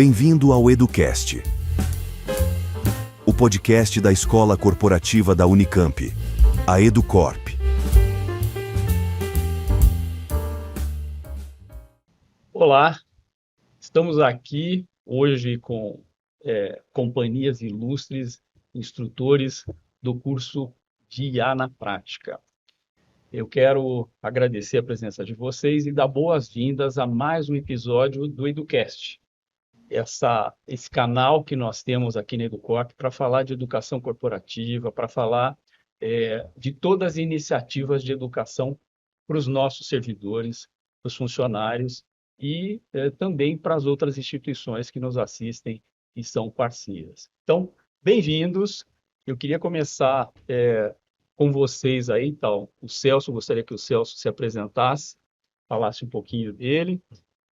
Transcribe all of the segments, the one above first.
Bem-vindo ao EduCast, o podcast da Escola Corporativa da Unicamp, a EduCorp. Olá, estamos aqui hoje com companhias ilustres, instrutores do curso de IA na Prática. Eu quero agradecer a presença de vocês e dar boas-vindas a mais um episódio do EduCast. Esse canal que nós temos aqui na EduCorp para falar de educação corporativa, para falar de todas as iniciativas de educação para os nossos servidores, para os funcionários e também para as outras instituições que nos assistem e são parceiras. Então, bem-vindos. Eu queria começar com vocês aí, então, o Celso, gostaria que o Celso se apresentasse, falasse um pouquinho dele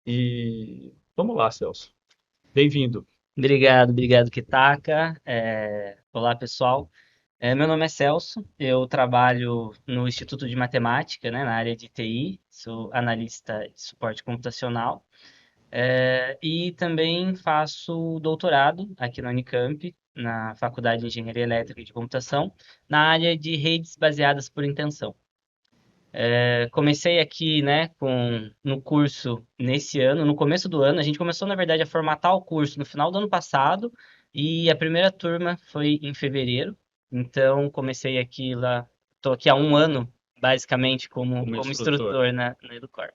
e vamos lá, Celso. Bem-vindo. Obrigado, Kitaka. Olá, pessoal. Meu nome é Celso, eu trabalho no Instituto de Matemática, né, na área de TI, sou analista de suporte computacional e também faço doutorado aqui na Unicamp, na Faculdade de Engenharia Elétrica e de Computação, na área de redes baseadas por intenção. Comecei aqui, né, no curso nesse ano, no começo do ano. A gente começou, na verdade, a formatar o curso no final do ano passado e a primeira turma foi em fevereiro. Então, comecei aqui lá, estou aqui há um ano, basicamente, como instrutor na EduCorp.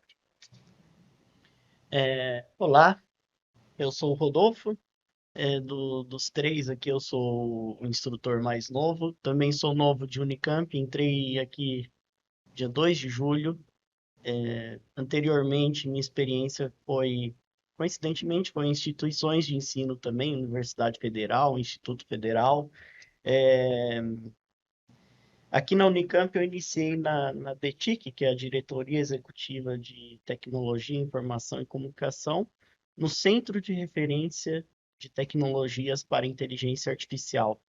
Olá, eu sou o Rodolfo. Dos três aqui, eu sou o instrutor mais novo. Também sou novo de Unicamp, entrei aqui dia 2 de julho. Anteriormente, minha experiência coincidentemente, foi em instituições de ensino também, Universidade Federal, Instituto Federal. Aqui na Unicamp eu iniciei na DETIC, que é a Diretoria Executiva de Tecnologia, Informação e Comunicação, no Centro de Referência de Tecnologias para Inteligência Artificial,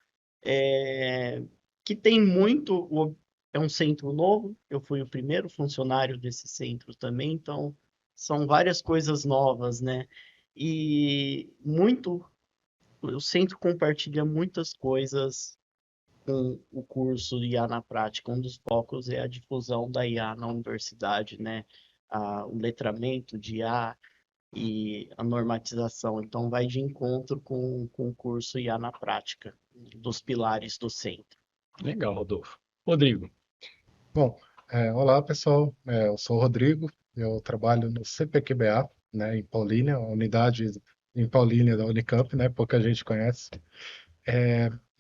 que tem muito... É um centro novo, eu fui o primeiro funcionário desse centro também, então são várias coisas novas, né? O centro compartilha muitas coisas com o curso IA na Prática. Um dos focos é a difusão da IA na universidade, né? O letramento de IA e a normatização. Então, vai de encontro com o curso IA na Prática, dos pilares do centro. Legal, Rodolfo. Rodrigo. Bom, olá pessoal, eu sou o Rodrigo, eu trabalho no CPQBA, né, em Paulínia, a unidade em Paulínia da Unicamp, né, pouca gente conhece.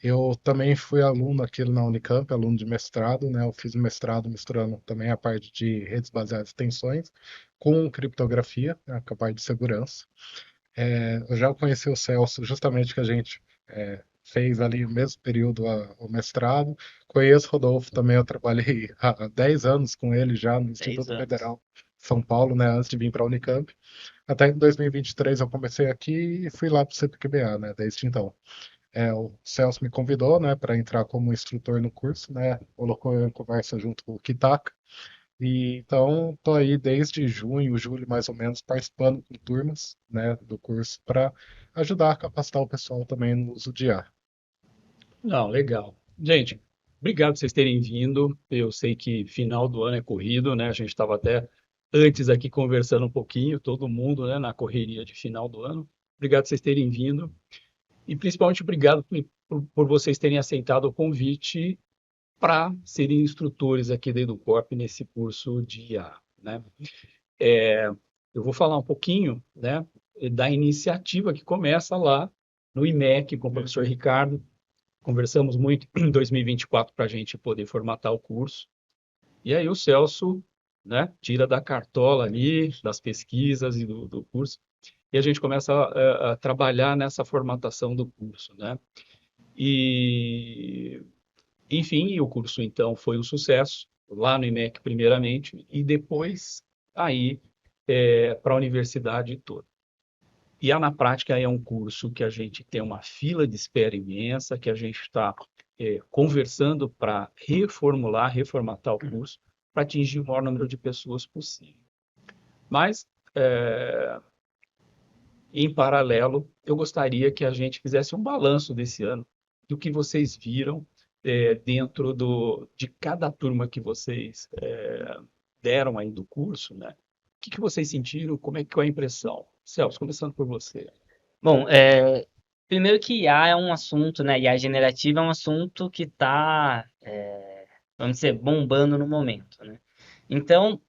Eu também fui aluno aqui na Unicamp, aluno de mestrado, né, eu fiz um mestrado misturando também a parte de redes baseadas em tensões com criptografia, né, com a parte de segurança. Eu já conheci o Celso justamente que a gente fez ali o mesmo período o mestrado. Conheço o Rodolfo também, eu trabalhei há 10 anos com ele já no Instituto Federal de São Paulo, né, antes de vir para a Unicamp. Até em 2023 eu comecei aqui e fui lá para o CPQBA, né, desde então. O Celso me convidou, né, para entrar como instrutor no curso, né, colocou eu em conversa junto com o Kitaka. E então estou aí desde junho, julho mais ou menos, participando com turmas, né, do curso para ajudar a capacitar o pessoal também no uso de IA. Não, legal. Gente, obrigado por vocês terem vindo. Eu sei que final do ano é corrido, né? A gente estava até antes aqui conversando um pouquinho, todo mundo, né, na correria de final do ano. Obrigado por vocês terem vindo. E principalmente obrigado por vocês terem aceitado o convite para serem instrutores aqui da EduCorp nesse curso de IA, né? Eu vou falar um pouquinho, né, da iniciativa que começa lá no IMEC com o professor Ricardo. Conversamos muito em 2024 para a gente poder formatar o curso. E aí o Celso, né, tira da cartola ali, das pesquisas e do curso, e a gente começa a trabalhar nessa formatação do curso, né? E, enfim, o curso então foi um sucesso, lá no IMEC primeiramente, e depois aí para a universidade toda. E a na prática é um curso que a gente tem uma fila de espera imensa, que a gente está conversando para reformatar o curso, para atingir o maior número de pessoas possível. Mas Em paralelo, eu gostaria que a gente fizesse um balanço desse ano, do que vocês viram dentro de cada turma que vocês deram aí do curso, né? O que que vocês sentiram? Como é que foi a impressão? Celso, começando por você. Bom, primeiro que IA é um assunto, né? IA generativa é um assunto que está, vamos dizer, bombando no momento, né? Então,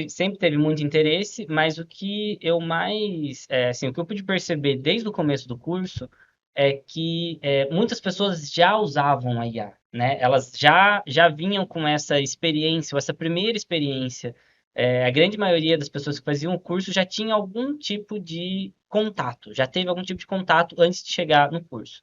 sempre teve muito interesse, mas o que eu mais, assim, o que eu pude perceber desde o começo do curso é que muitas pessoas já usavam a IA, né? Elas já vinham com essa experiência, ou essa primeira experiência. A grande maioria das pessoas que faziam o curso já tinha algum tipo de contato, já teve algum tipo de contato antes de chegar no curso.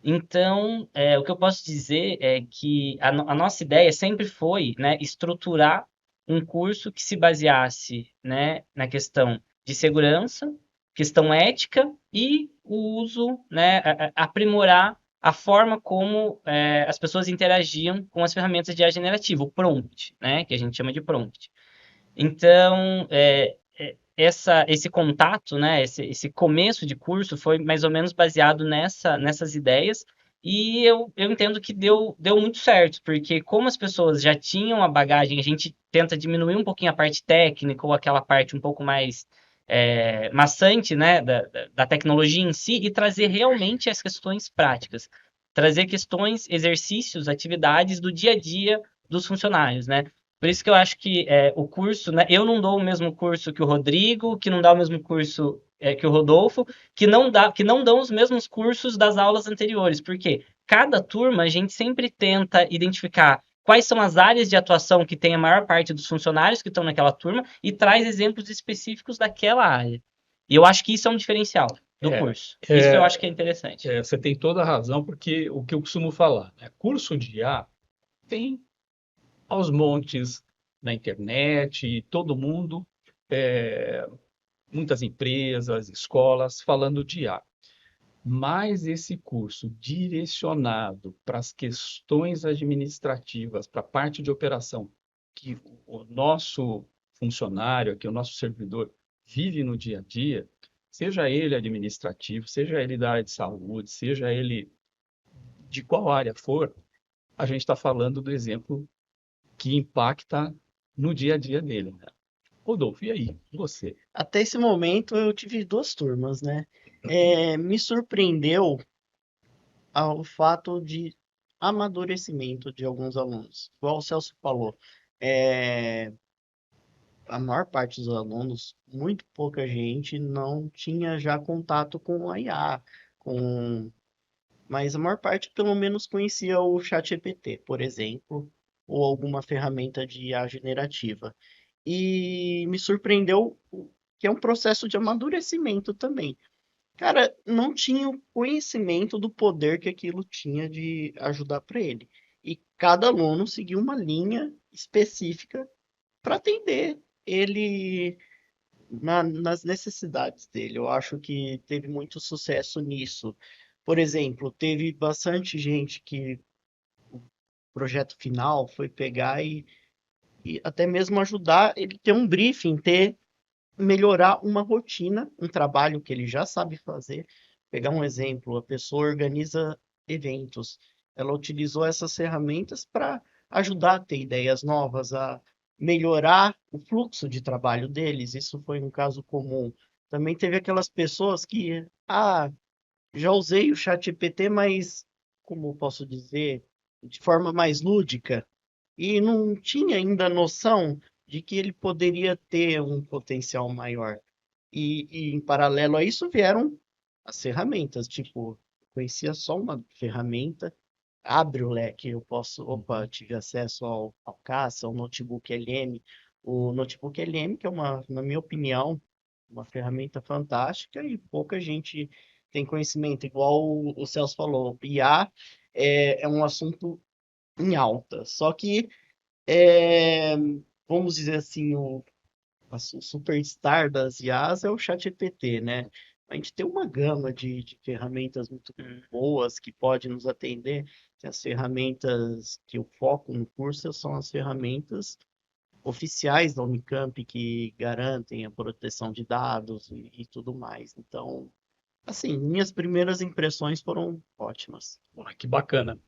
Então, o que eu posso dizer é que a nossa ideia sempre foi, né, estruturar um curso que se baseasse, né, na questão de segurança, questão ética e o uso, né, aprimorar a forma como as pessoas interagiam com as ferramentas de IA generativa, o prompt, né, que a gente chama de prompt. Então, esse contato, né, esse começo de curso foi mais ou menos baseado nessas ideias, e eu entendo que deu muito certo, porque como as pessoas já tinham a bagagem, a gente tenta diminuir um pouquinho a parte técnica ou aquela parte um pouco mais maçante, né, da tecnologia em si, e trazer realmente as questões práticas. Trazer questões, exercícios, atividades do dia a dia dos funcionários, né? Por isso que eu acho que o curso, né? Eu não dou o mesmo curso que o Rodrigo, que não dá o mesmo curso que o Rodolfo, que não dão os mesmos cursos das aulas anteriores. Porque cada turma a gente sempre tenta identificar quais são as áreas de atuação que tem a maior parte dos funcionários que estão naquela turma e traz exemplos específicos daquela área. E eu acho que isso é um diferencial do É, curso. Isso eu acho que é, é interessante. você tem toda a razão, porque o que eu costumo falar, né? Curso de IA tem aos montes na internet, e todo mundo, é, muitas empresas, escolas falando de IA. Mas esse curso direcionado para as questões administrativas, para a parte de operação, que o nosso funcionário, que o nosso servidor vive no dia a dia, seja ele administrativo, seja ele da área de saúde, seja ele de qual área for, a gente está falando do exemplo que impacta no dia a dia dele, né? Rodolfo, e aí? Você? Até esse momento eu tive duas turmas, né? Me surpreendeu o fato de amadurecimento de alguns alunos. Igual o Celso falou, é, a maior parte dos alunos, muito pouca gente, não tinha já contato com a IA, com... mas a maior parte pelo menos conhecia o ChatGPT, por exemplo, ou alguma ferramenta de IA generativa. E me surpreendeu que é um processo de amadurecimento também. Cara, não tinha o conhecimento do poder que aquilo tinha de ajudar para ele. E cada aluno seguiu uma linha específica para atender ele nas necessidades dele. Eu acho que teve muito sucesso nisso. Por exemplo, teve bastante gente que o projeto final foi pegar e até mesmo ajudar ele ter um briefing, ter melhorar uma rotina, um trabalho que ele já sabe fazer. Pegar um exemplo, a pessoa organiza eventos. Ela utilizou essas ferramentas para ajudar a ter ideias novas, a melhorar o fluxo de trabalho deles. Isso foi um caso comum. Também teve aquelas pessoas que, já usei o ChatGPT, mas como eu posso dizer, de forma mais lúdica, e não tinha ainda noção de que ele poderia ter um potencial maior. E em paralelo a isso vieram as ferramentas, tipo, eu conhecia só uma ferramenta, abre o leque, eu posso, opa, tive acesso ao CASA, ao notebook LM, o notebook LM, que é uma, na minha opinião, uma ferramenta fantástica e pouca gente tem conhecimento, igual o Celso falou, IA é um assunto em alta, só que é, vamos dizer assim, o superstar das IAs é o ChatGPT, né? A gente tem uma gama de ferramentas muito boas que podem nos atender. Que as ferramentas que eu foco no curso são as ferramentas oficiais da Unicamp que garantem a proteção de dados e tudo mais. Então, assim, minhas primeiras impressões foram ótimas. Que bacana.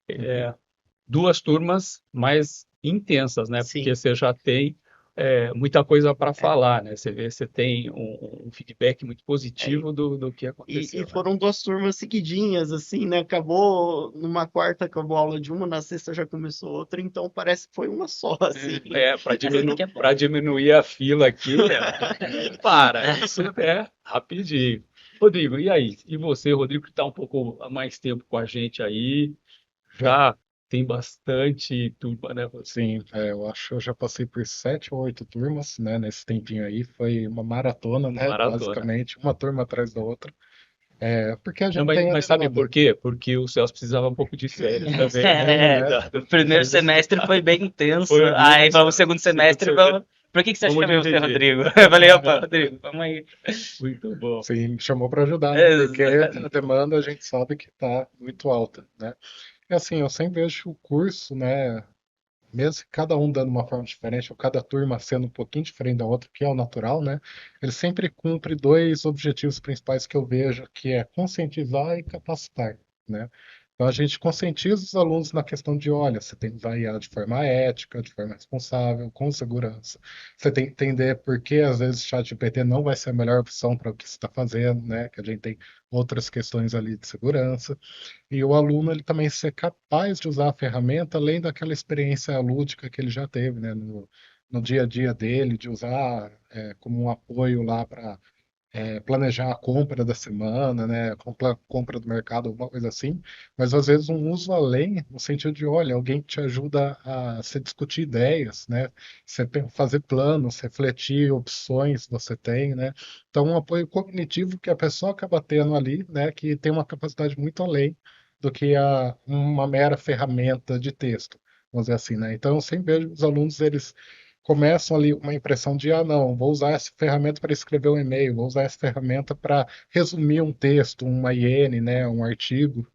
É, duas turmas mais intensas, né? Sim. Porque você já tem muita coisa para falar, né? Você vê, você tem um feedback muito positivo do que aconteceu, E né? foram 2 turmas seguidinhas, assim, né? Acabou numa quarta, acabou a aula de uma, na sexta já começou outra, então parece que foi uma só, assim. Para diminuir a fila aqui, isso é rapidinho. Rodrigo, e aí? E você, Rodrigo, que está um pouco há mais tempo com a gente aí, já tem bastante turma, né? Sim, eu acho que eu já passei por 7 ou 8 turmas, né, nesse tempinho aí. Foi uma maratona, né, Maratona. basicamente, uma turma atrás da outra. Porque a Não, gente tem a mas sabe demanda. por quê? Porque o Celso precisava um pouco de férias também. O primeiro semestre foi bem intenso. Foi muito. Aí vamos segundo semestre, vamos. Por que você Vamos chamou você, dividir. Rodrigo? Eu falei, opa, Rodrigo, vamos aí. Muito bom. Sim, me chamou para ajudar, né, porque Exato. a demanda a gente sabe que está muito alta, né. E assim, eu sempre vejo o curso, né, mesmo que cada um dando uma forma diferente, ou cada turma sendo um pouquinho diferente da outra, que é o natural, né? Ele sempre cumpre dois objetivos principais que eu vejo, que é conscientizar e capacitar, né? Então a gente conscientiza os alunos na questão de, olha, você tem que usar IA de forma ética, de forma responsável, com segurança. Você tem que entender por que às vezes o ChatGPT não vai ser a melhor opção para o que você está fazendo, né? Que a gente tem outras questões ali de segurança. E o aluno ele também ser capaz de usar a ferramenta além daquela experiência lúdica que ele já teve, né, no dia a dia dele, de usar como um apoio lá para planejar a compra da semana, né, compra do mercado, alguma coisa assim. Mas às vezes um uso além, no sentido de, olha, alguém que te ajuda a se discutir ideias, né, você fazer planos, refletir opções que você tem, né. Então um apoio cognitivo que a pessoa acaba tendo ali, né, que tem uma capacidade muito além do que uma mera ferramenta de texto, vamos dizer assim, né? Então, eu sempre vejo os alunos, eles começam ali uma impressão de, não, vou usar essa ferramenta para escrever um e-mail, vou usar essa ferramenta para resumir um texto, uma IN, né, um artigo,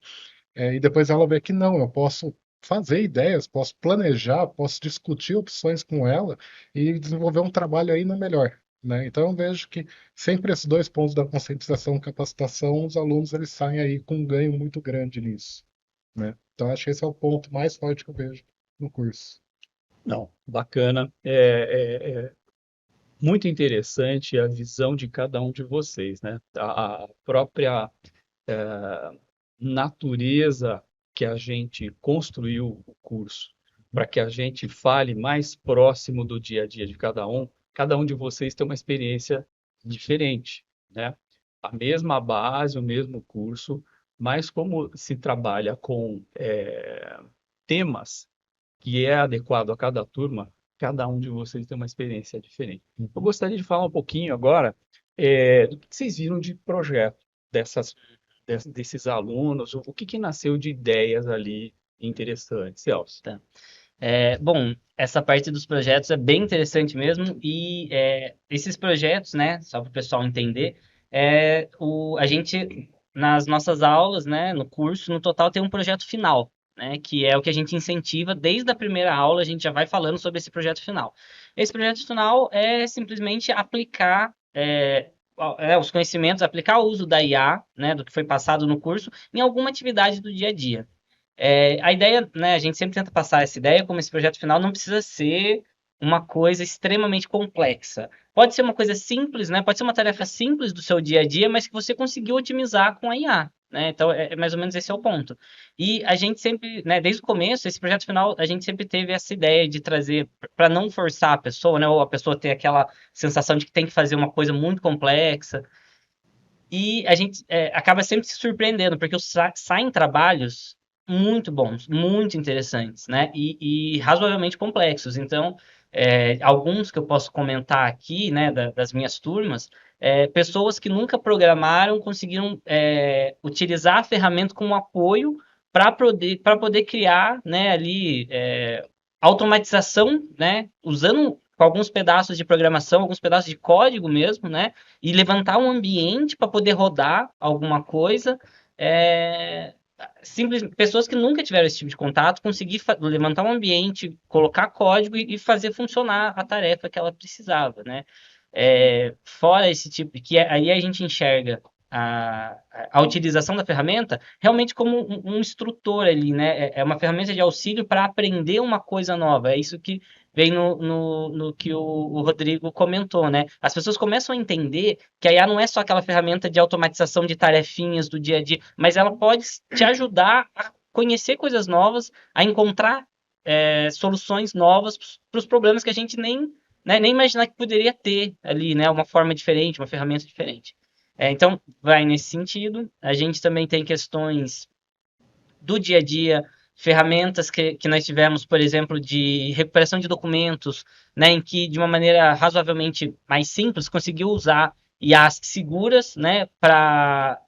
e depois ela vê que não, eu posso fazer ideias, posso planejar, posso discutir opções com ela e desenvolver um trabalho ainda melhor, né? Então eu vejo que sempre esses dois pontos da conscientização e capacitação, os alunos eles saem aí com um ganho muito grande nisso, né? Então acho que esse é o ponto mais forte que eu vejo no curso. Não, bacana. Muito interessante a visão de cada um de vocês, né? A própria natureza que a gente construiu o curso, para que a gente fale mais próximo do dia a dia de cada um de vocês tem uma experiência diferente, né? A mesma base, o mesmo curso, mas como se trabalha com temas que é adequado a cada turma, cada um de vocês tem uma experiência diferente. Eu gostaria de falar um pouquinho agora do que vocês viram de projeto desses alunos, o que nasceu de ideias ali interessantes, Celso? Tá. Bom, essa parte dos projetos é bem interessante mesmo, e esses projetos, né, só para o pessoal entender, a gente, nas nossas aulas, né, no curso, no total tem um projeto final, né, que é o que a gente incentiva desde a primeira aula, a gente já vai falando sobre esse projeto final. Esse projeto final é simplesmente aplicar os conhecimentos, aplicar o uso da IA, né, do que foi passado no curso, em alguma atividade do dia a dia. A ideia, né, a gente sempre tenta passar essa ideia como esse projeto final não precisa ser uma coisa extremamente complexa. Pode ser uma coisa simples, né? Pode ser uma tarefa simples do seu dia a dia, mas que você conseguiu otimizar com a IA, né? Então, mais ou menos esse é o ponto. E a gente sempre, né, desde o começo, esse projeto final, a gente sempre teve essa ideia de trazer, para não forçar a pessoa, né? Ou a pessoa ter aquela sensação de que tem que fazer uma coisa muito complexa. E a gente acaba sempre se surpreendendo, porque saem trabalhos muito bons, muito interessantes, né? E razoavelmente complexos. Então, alguns que eu posso comentar aqui, né, das minhas turmas, pessoas que nunca programaram conseguiram utilizar a ferramenta como apoio para poder criar, né, ali automatização, né, usando alguns pedaços de programação, alguns pedaços de código mesmo, né, e levantar um ambiente para poder rodar alguma coisa pessoas que nunca tiveram esse tipo de contato, conseguir levantar um ambiente, colocar código e fazer funcionar a tarefa que ela precisava, né? Fora esse tipo, aí a gente enxerga a utilização da ferramenta realmente como um instrutor ali, né? É uma ferramenta de auxílio para aprender uma coisa nova. É isso que vem no que o Rodrigo comentou, né? As pessoas começam a entender que a IA não é só aquela ferramenta de automatização de tarefinhas do dia a dia, mas ela pode te ajudar a conhecer coisas novas, a encontrar soluções novas para os problemas que a gente nem imaginar que poderia ter ali, né? Uma forma diferente, uma ferramenta diferente. Então, vai nesse sentido. A gente também tem questões do dia a dia, ferramentas que nós tivemos, por exemplo, de recuperação de documentos, né, em que, de uma maneira razoavelmente mais simples, conseguiu usar IAs seguras, né, para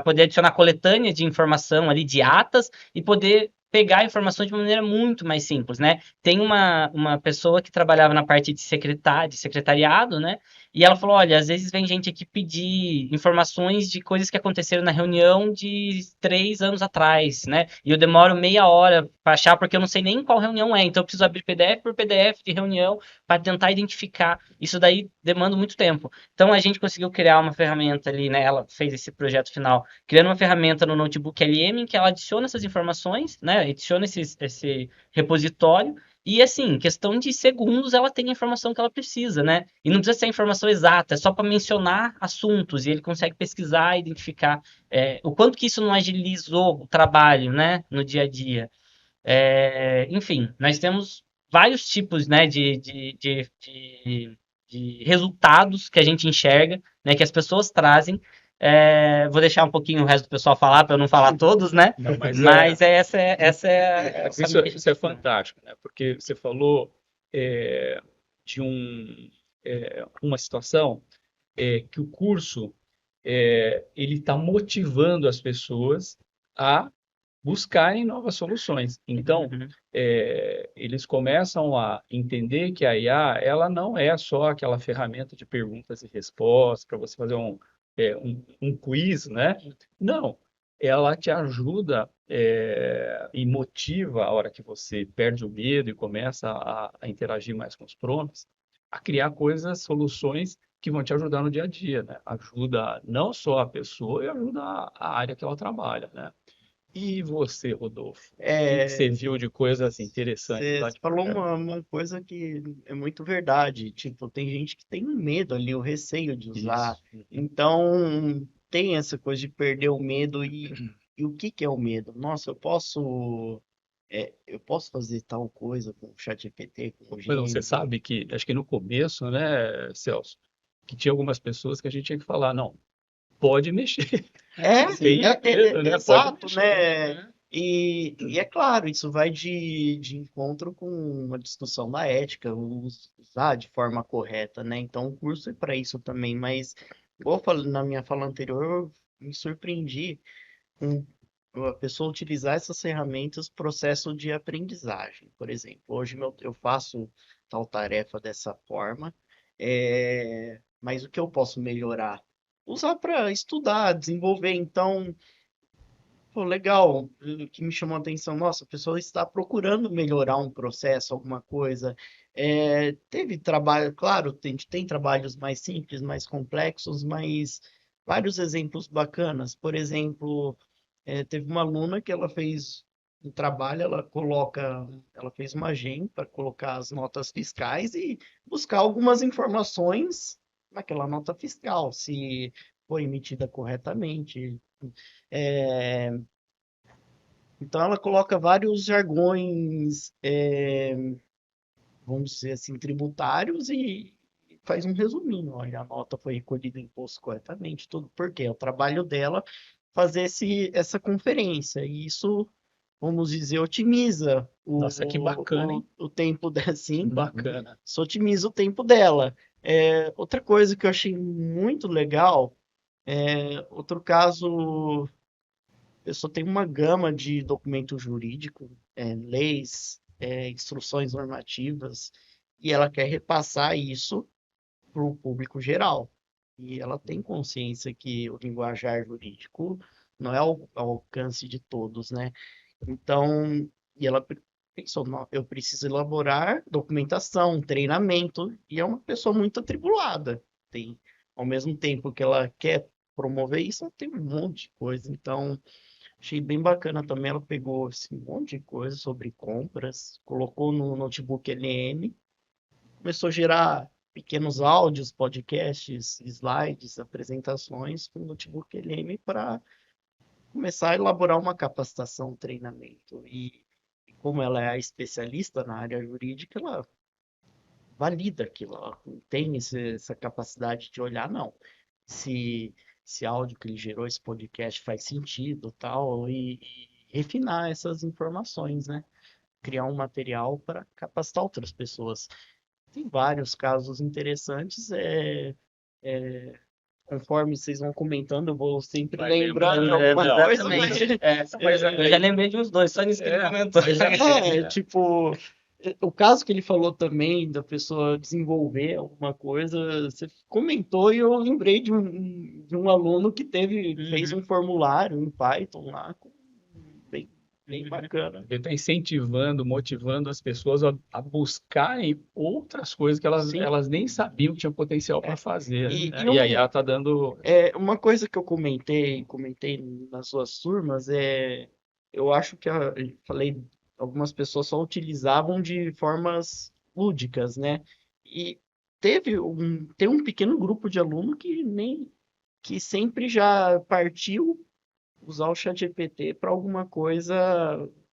poder adicionar coletânea de informação ali, de atas, e poder pegar informações de uma maneira muito mais simples, né? Tem uma pessoa que trabalhava na parte de secretariado, né? E ela falou, olha, às vezes vem gente aqui pedir informações de coisas que aconteceram na reunião de 3 anos atrás, né? E eu demoro meia hora para achar porque eu não sei nem qual reunião é. Então eu preciso abrir PDF por PDF de reunião para tentar identificar. Isso daí demanda muito tempo. Então a gente conseguiu criar uma ferramenta ali, né? Ela fez esse projeto final, criando uma ferramenta no notebook LM em que ela adiciona essas informações, né? Adiciona esse repositório. E assim, questão de segundos, ela tem a informação que ela precisa, né? E não precisa ser a informação exata, é só para mencionar assuntos e ele consegue pesquisar, identificar o quanto que isso não agilizou o trabalho, né, no dia a dia. Enfim, nós temos vários tipos, né, de resultados que a gente enxerga, né, que as pessoas trazem. Vou deixar um pouquinho o resto do pessoal falar para eu não falar todos, né? Não, Mas essa é isso é fantástico, né? Porque você falou de uma situação que o curso ele está motivando as pessoas a buscarem novas soluções. Então, Uhum. eles começam a entender que a IA ela não é só aquela ferramenta de perguntas e respostas para você fazer um quiz, né? Não, ela te ajuda e motiva a hora que você perde o medo e começa a interagir mais com os prompts, a criar coisas, soluções que vão te ajudar no dia a dia, né? Ajuda não só a pessoa, e ajuda a área que ela trabalha, né? E você, Rodolfo? O que você viu de coisas interessantes Você lá de falou fora? uma coisa que é muito verdade. Tipo, tem gente que tem medo ali, o receio de usar. Isso. Então, tem essa coisa de perder o medo e o que que é o medo? Nossa, eu posso fazer tal coisa com o ChatGPT, com o Mas você Gemini. sabe que, acho que no começo, né, Celso, que tinha algumas pessoas que a gente tinha que falar, não, pode mexer. Sem medo, né? Pode Exato, mexer. né? E é claro, isso vai de encontro com uma discussão da ética, usar de forma correta, né? Então, o curso é para isso também, mas, igual eu falei na minha fala anterior, eu me surpreendi com a pessoa utilizar essas ferramentas, processo de aprendizagem, por exemplo. Hoje eu faço tal tarefa dessa forma, mas o que eu posso melhorar? Usar para estudar, desenvolver. Então, pô, legal, o que me chamou a atenção, nossa, a pessoa está procurando melhorar um processo, alguma coisa. Teve trabalho, claro, tem trabalhos mais simples, mais complexos, mas vários exemplos bacanas. Por exemplo, teve uma aluna que ela fez um trabalho, ela fez uma agenda para colocar as notas fiscais e buscar algumas informações naquela nota fiscal, se foi emitida corretamente. É, então ela coloca vários jargões, vamos dizer assim, tributários e faz um resuminho. Olha, a nota foi recolhida em imposto corretamente, tudo. Por quê? É o trabalho dela fazer essa conferência. E isso, vamos dizer, otimiza Nossa, que bacana, hein? o tempo dela, Que sim, bacana. isso otimiza o tempo dela. Outra coisa que eu achei muito legal, outro caso. Eu só tenho uma gama de documento jurídico, leis, instruções normativas, e ela quer repassar isso para o público geral. E ela tem consciência que o linguajar jurídico não é ao alcance de todos, né? Então, e ela pensou, "Não, eu preciso elaborar documentação, treinamento", e é uma pessoa muito atribulada. Tem, ao mesmo tempo que ela quer promover isso, ela tem um monte de coisa. Então, achei bem bacana também. Ela pegou esse monte de coisa sobre compras, colocou no notebook LM, começou a gerar pequenos áudios, podcasts, slides, apresentações com o notebook LM para começar a elaborar uma capacitação, um treinamento. E como ela é a especialista na área jurídica, ela valida aquilo, ela tem essa capacidade de olhar, não, se esse áudio que ele gerou, esse podcast faz sentido, tal, e refinar essas informações, né? Criar um material para capacitar outras pessoas. Tem vários casos interessantes, conforme vocês vão comentando, eu vou sempre Vai lembrando de lembrando, alguma coisa, exatamente. Mas Eu já lembrei de uns dois, só nisso que ele comentou. tipo, o caso que ele falou também da pessoa desenvolver alguma coisa, você comentou e eu lembrei de um aluno que fez um formulário em Python lá, bem, bem bacana. ele está incentivando, motivando as pessoas a buscarem outras coisas que Sim. elas nem sabiam que tinha potencial para fazer, E- né? e E aí um- ela está dando. Uma coisa que eu comentei nas suas turmas, eu acho que eu falei, algumas pessoas só utilizavam de formas lúdicas, né? E tem um pequeno grupo de aluno que sempre já partiu usar o ChatGPT para alguma coisa.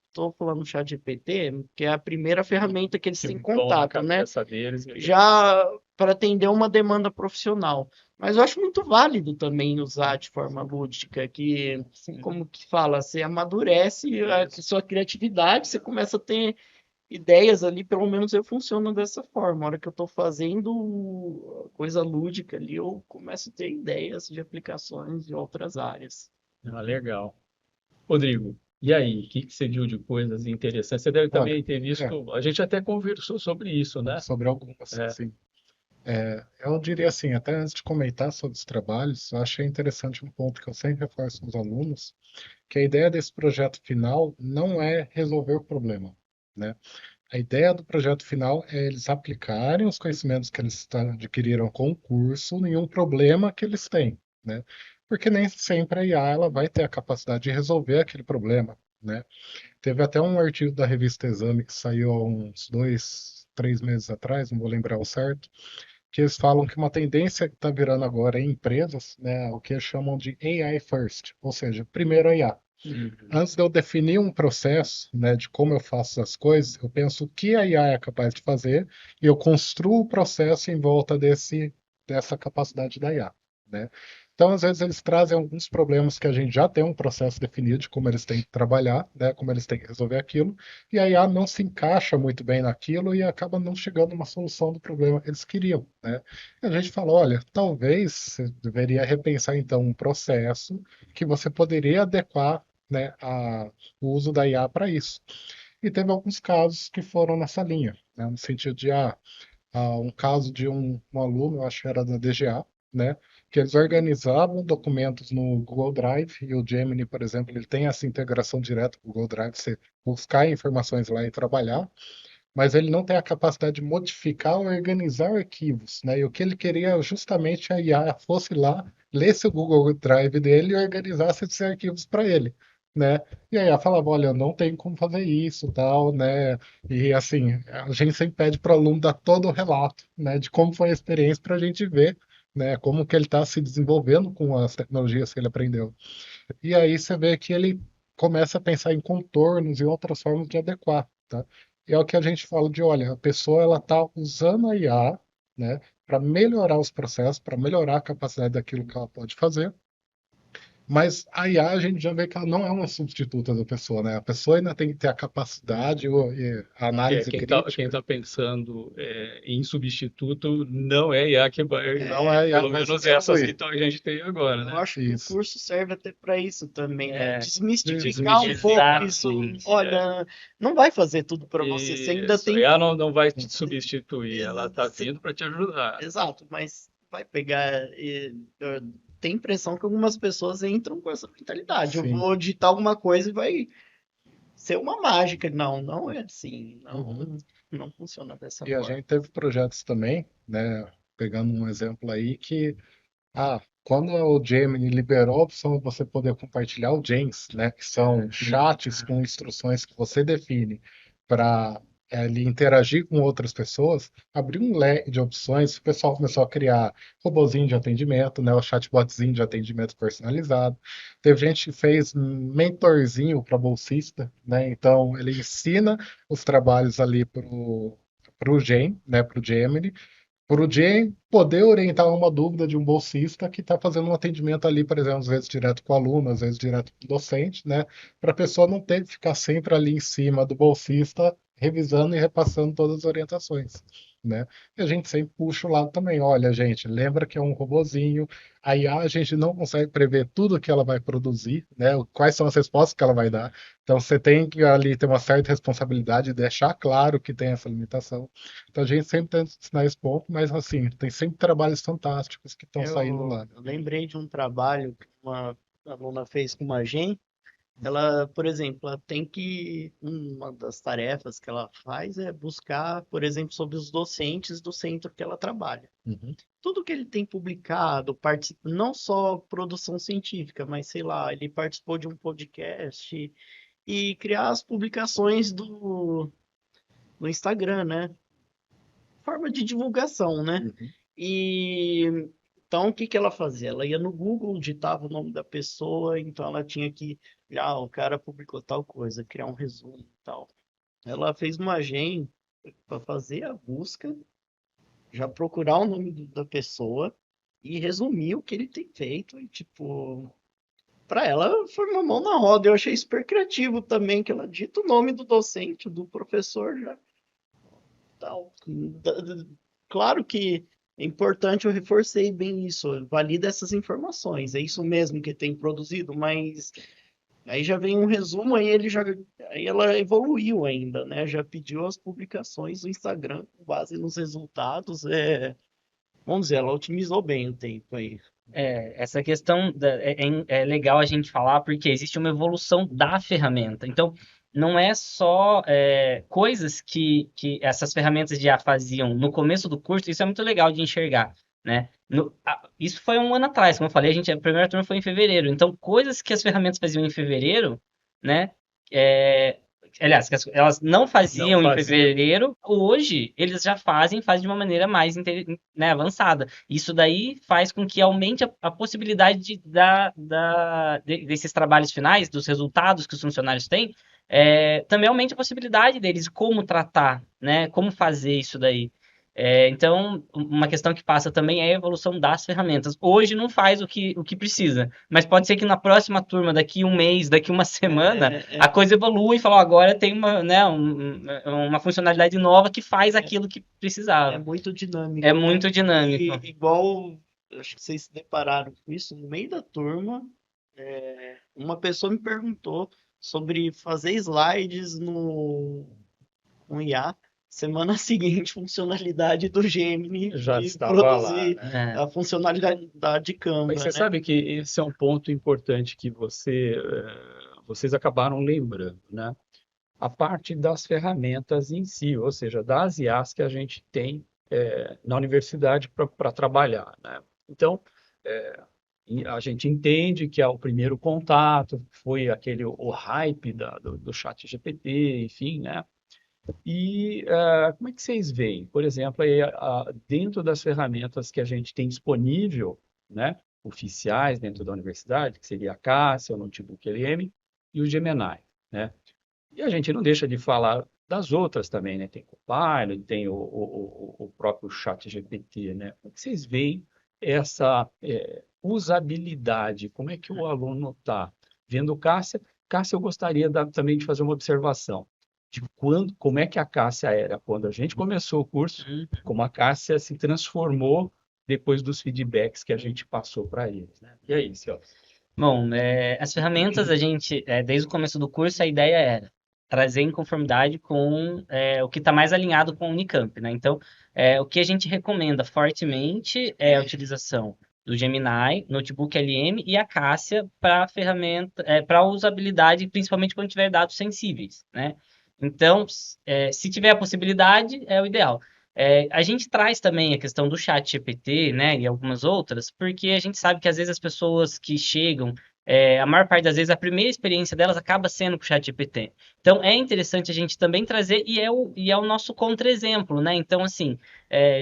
Estou falando ChatGPT, que é a primeira ferramenta que eles Que têm vão na contato, né? cabeça deles. Já para atender uma demanda profissional. Mas eu acho muito válido também usar de forma lúdica, que, como que fala, você amadurece a sua criatividade, você começa a ter ideias ali, pelo menos eu funciono dessa forma. A hora que eu estou fazendo coisa lúdica ali, eu começo a ter ideias de aplicações de outras áreas. Ah, legal. Rodrigo, e aí? O que que você viu de coisas interessantes? Você deve Olha, também ter visto. A gente até conversou sobre isso, né? sobre algumas, É. sim. Eu diria assim, até antes de comentar sobre os trabalhos, eu achei interessante um ponto que eu sempre reforço com os alunos, que a ideia desse projeto final não é resolver o problema, né? A ideia do projeto final é eles aplicarem os conhecimentos que eles adquiriram com o curso em um problema que eles têm, né? Porque nem sempre a IA ela vai ter a capacidade de resolver aquele problema, né? Teve até um artigo da revista Exame que saiu há uns 2, 3 meses atrás, não vou lembrar o certo, que eles falam que uma tendência que está virando agora em empresas, né, o que eles chamam de AI first, ou seja, primeiro a IA. Antes de eu definir um processo, né, de como eu faço as coisas, eu penso o que a IA é capaz de fazer e eu construo o processo em volta dessa capacidade da IA, né? Então, às vezes, eles trazem alguns problemas que a gente já tem um processo definido de como eles têm que trabalhar, né, como eles têm que resolver aquilo, e a IA não se encaixa muito bem naquilo e acaba não chegando a uma solução do problema que eles queriam, né? E a gente fala, olha, talvez você deveria repensar, então, um processo que você poderia adequar, né, o uso da IA para isso. E teve alguns casos que foram nessa linha, né, no sentido de um caso de um aluno, eu acho que era da DGA, né, que eles organizavam documentos no Google Drive, e o Gemini, por exemplo, ele tem essa integração direta com o Google Drive, você buscar informações lá e trabalhar, mas ele não tem a capacidade de modificar ou organizar arquivos, né? E o que ele queria é justamente a IA fosse lá, lesse o Google Drive dele e organizasse esses arquivos para ele, né? E aí ela falava, olha, eu não tenho como fazer isso, tal, né? E assim, a gente sempre pede para o aluno dar todo o relato, né, de como foi a experiência para a gente ver, né, como que ele está se desenvolvendo com as tecnologias que ele aprendeu. E aí você vê que ele começa a pensar em contornos e outras formas de adequar, tá? E é o que a gente fala de, olha, a pessoa ela está usando a IA, né, para melhorar os processos, para melhorar a capacidade daquilo que ela pode fazer, mas a IA a gente já vê que ela não é uma substituta da pessoa, né? A pessoa ainda tem que ter a capacidade e a Que é análise quem crítica. tá pensando em substituto não é IA que vai, Não é a IA pelo que vai menos essas que substituir. a gente tem agora, Eu né? acho que o Isso. curso serve até para isso também, né? É, Desmistificar um pouco isso. exatamente. Olha, não vai fazer tudo para você. Você ainda Isso, a tem. IA não vai te substituir, ela está Você- vindo para te ajudar. Exato, mas vai pegar. Tem a impressão que algumas pessoas entram com essa mentalidade. Eu Sim. vou digitar alguma coisa e vai ser uma mágica. Não, não é assim. Uhum. Não funciona dessa E a forma. gente teve projetos também, né? Pegando um exemplo aí que, quando o Gemini liberou a opção de você poder compartilhar o Gens, né? Que são chats com instruções que você define para ele interagir com outras pessoas, abriu um leque de opções, o pessoal começou a criar robozinho de atendimento, né? O chatbotzinho de atendimento personalizado. Teve gente que fez mentorzinho para bolsista, né? Então ele ensina os trabalhos ali pro Gen, né, pro Gemini, para o Jay poder orientar uma dúvida de um bolsista que está fazendo um atendimento ali, por exemplo, às vezes direto com o aluno, às vezes direto com o docente, né? Para a pessoa não ter que ficar sempre ali em cima do bolsista, revisando e repassando todas as orientações, né? E a gente sempre puxa o lado também. Olha, gente, lembra que é um robozinho. A IA a gente não consegue prever tudo que ela vai produzir, né? Quais são as respostas que ela vai dar. Então você tem que ali ter uma certa responsabilidade de deixar claro que tem essa limitação. Então a gente sempre tenta ensinar esse ponto, mas assim, tem sempre trabalhos fantásticos que estão saindo lá. Eu lembrei de um trabalho que uma aluna fez com uma gen. Ela, por exemplo, ela tem que. Uma das tarefas que ela faz é buscar, por exemplo, sobre os docentes do centro que ela trabalha. Uhum. Tudo que ele tem publicado, não só produção científica, mas sei lá, ele participou de um podcast e criar as publicações no Instagram, né? Forma de divulgação, né? Uhum. E então o que que ela fazia? Ela ia no Google, digitava o nome da pessoa, então ela tinha que, o cara publicou tal coisa, criar um resumo e tal. Ela fez uma gen para fazer a busca, já procurar o nome da pessoa e resumir o que ele tem feito e tipo, para ela foi uma mão na roda. Eu achei super criativo também que ela dita o nome do docente, do professor já tal. Claro que é importante, eu reforcei bem isso, valida essas informações, é isso mesmo que tem produzido, mas aí já vem um resumo, aí ela evoluiu ainda, né? Já pediu as publicações no Instagram com base nos resultados, vamos dizer, ela otimizou bem o tempo aí. Essa questão é legal a gente falar porque existe uma evolução da ferramenta. Então, não é só coisas que essas ferramentas já faziam no começo do curso, isso é muito legal de enxergar, né? Isso foi um ano atrás, como eu falei, a primeira turma foi em fevereiro. Então, coisas que as ferramentas faziam em fevereiro, né? é, Aliás, que elas não faziam Não em faziam. fevereiro, hoje eles já fazem de uma maneira mais né, avançada. Isso daí faz com que aumente a possibilidade desses trabalhos finais, dos resultados que os funcionários têm, também aumente a possibilidade deles de como tratar, né, como fazer isso daí. Então, uma questão que passa também é a evolução das ferramentas. Hoje não faz o que precisa, mas pode ser que na próxima turma, daqui um mês, daqui uma semana, a coisa evolui e fala, agora tem uma funcionalidade nova que faz aquilo que É precisava. muito dinâmico, É né? muito dinâmico. E igual, acho que vocês se depararam com isso, no meio da turma, uma pessoa me perguntou sobre fazer slides no IA. Semana seguinte, funcionalidade do Gemini Já de estava lá, produzir né? É, a funcionalidade de Canva, Mas você né? sabe que esse é um ponto importante que vocês acabaram lembrando, né? A parte das ferramentas em si, ou seja, das IAs que a gente tem na universidade para trabalhar, né? Então, a gente entende que o primeiro contato foi o hype do chat GPT, enfim, né? E como é que vocês veem? Por exemplo, aí, dentro das ferramentas que a gente tem disponível, né, oficiais dentro da universidade, que seria a Cássia, o Notebook LM e o Gemini, né? E a gente não deixa de falar das outras também, né? Tem o Copilot, tem o próprio ChatGPT, né? Como é que vocês veem essa usabilidade? Como é que o aluno está vendo Cássia? Cássia, eu gostaria também de fazer uma observação de como é que a Cássia era quando a gente começou o curso, como a Cássia se transformou depois dos feedbacks que a gente passou para eles, né? E aí, Celso? Bom, as ferramentas desde o começo do curso, a ideia era trazer em conformidade com o que está mais alinhado com o Unicamp, né? Então, o que a gente recomenda fortemente é a utilização do Gemini, Notebook LM e a Cássia para ferramenta, para usabilidade, principalmente quando tiver dados sensíveis, né? Então, se tiver a possibilidade, é o ideal. A gente traz também a questão do chat GPT, né, e algumas outras, porque a gente sabe que às vezes as pessoas que chegam, a maior parte das vezes a primeira experiência delas acaba sendo com o chat GPT. Então é interessante a gente também trazer, e é o nosso contra-exemplo, né? Então, assim,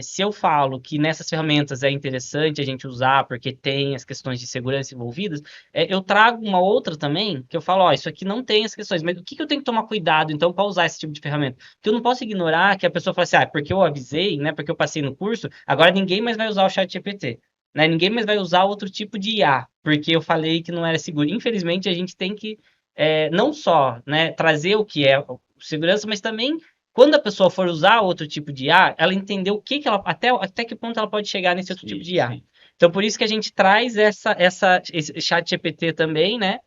se eu falo que nessas ferramentas é interessante a gente usar porque tem as questões de segurança envolvidas, eu trago uma outra também, que eu falo, ó, isso aqui não tem as questões, mas o que que eu tenho que tomar cuidado, então, para usar esse tipo de ferramenta? Porque eu não posso ignorar que a pessoa fala assim, porque eu avisei, né, porque eu passei no curso, agora ninguém mais vai usar o chat GPT. Né? Ninguém mais vai usar outro tipo de IA, porque eu falei que não era seguro. Infelizmente, a gente tem que não só, né, trazer o que é segurança, mas também quando a pessoa for usar outro tipo de IA, ela entender o que ela, até que ponto ela pode chegar nesse outro tipo de IA. Sim. Então, por isso que a gente traz esse chat GPT também, né?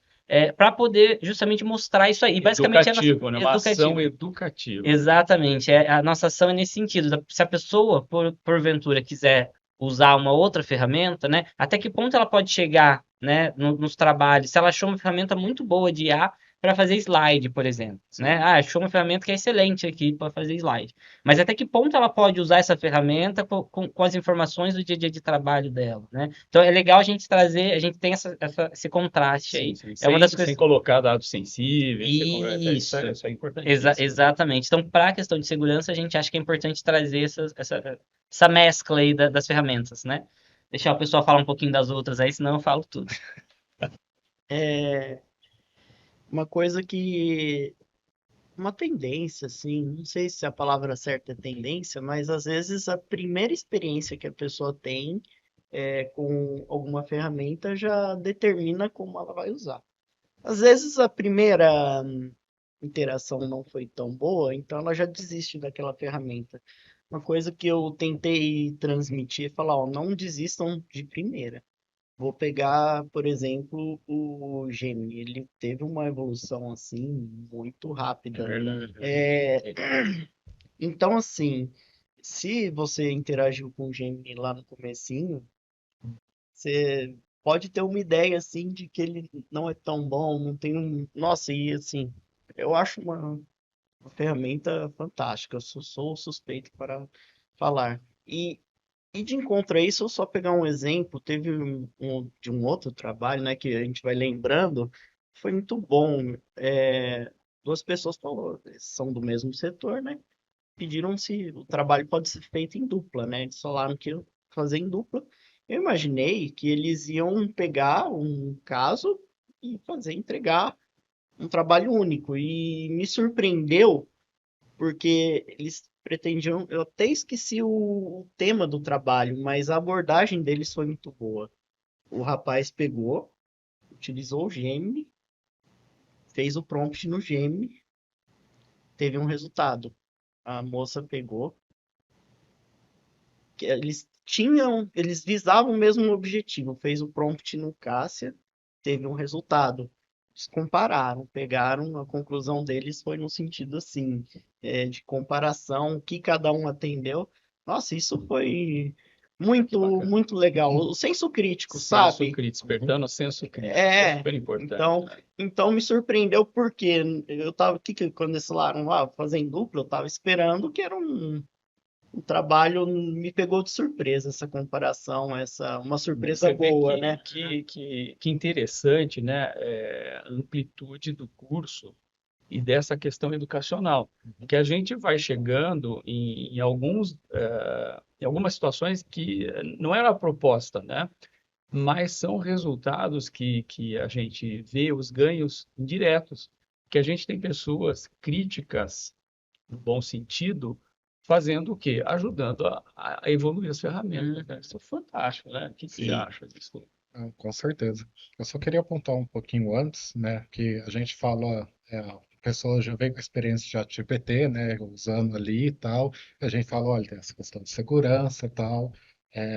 Para poder justamente mostrar isso aí. E basicamente Educativo, né? Uma ação educativo. educativa. Exatamente. A nossa ação é nesse sentido. Se a pessoa, porventura, quiser usar uma outra ferramenta, né? Até que ponto ela pode chegar, né, nos trabalhos? Se ela achou uma ferramenta muito boa de IA para fazer slide, por exemplo, né? Achou uma ferramenta que é excelente aqui para fazer slide. Mas até que ponto ela pode usar essa ferramenta com as informações do dia a dia de trabalho dela, né? Então é legal a gente trazer, a gente tem esse contraste aí. Sim, É uma das sem coisas. colocar dados sensíveis, Isso. isso é importantíssimo. Exatamente. Então, para a questão de segurança, a gente acha que é importante trazer essa mescla aí das ferramentas, né? Deixar o pessoal falar um pouquinho das outras aí, senão eu falo tudo. É uma coisa que uma tendência, assim, não sei se a palavra certa é tendência, mas às vezes a primeira experiência que a pessoa tem com alguma ferramenta já determina como ela vai usar. Às vezes a primeira interação não foi tão boa, então ela já desiste daquela ferramenta. Uma coisa que eu tentei transmitir é falar, ó, não desistam de primeira. Vou pegar, por exemplo, o Gemini. Ele teve uma evolução assim muito É rápida. verdade. Então, assim, se você interagiu com o Gemini lá no comecinho, você pode ter uma ideia assim de que ele não é tão bom, não tem um. Nossa, e assim, eu acho uma ferramenta fantástica. Eu sou suspeito para falar. E de encontro a isso, eu só pegar um exemplo, teve de um outro trabalho, né, que a gente vai lembrando, foi muito bom. Duas pessoas são do mesmo setor, né? Pediram se o trabalho pode ser feito em dupla, né? Eles falaram que iam fazer em dupla. Eu imaginei que eles iam pegar um caso e entregar um trabalho único. E me surpreendeu porque eles pretendiam. Eu até esqueci o tema do trabalho, mas a abordagem deles foi muito boa. O rapaz pegou, utilizou o Gemini, fez o prompt no Gemini, teve um resultado. A moça pegou, que eles visavam o mesmo objetivo, fez o prompt no Cássia, teve um resultado. Eles compararam, pegaram, a conclusão deles foi no sentido assim, de comparação, o que cada um atendeu. Nossa, isso foi muito, muito legal. O senso crítico, Senso sabe? crítico, despertando o senso crítico. É, Super importante. então me surpreendeu porque eu tava quando eles falaram, fazer em dupla, eu tava esperando que era um trabalho, me pegou de surpresa essa comparação, uma surpresa Você vê boa, né? que interessante, né? A amplitude do curso e dessa questão educacional, que a gente vai chegando em algumas situações que não era a proposta, né? Mas são resultados que a gente vê os ganhos indiretos, que a gente tem pessoas críticas, no bom sentido, fazendo o quê? Ajudando a evoluir as ferramentas, né? Isso é fantástico, né? O que você Sim. acha disso? Ah, com certeza. Eu só queria apontar um pouquinho antes, né, que a gente fala, a pessoa já vem com a experiência de ChatGPT, né, usando ali e tal, e a gente fala, olha, tem essa questão de segurança e tal,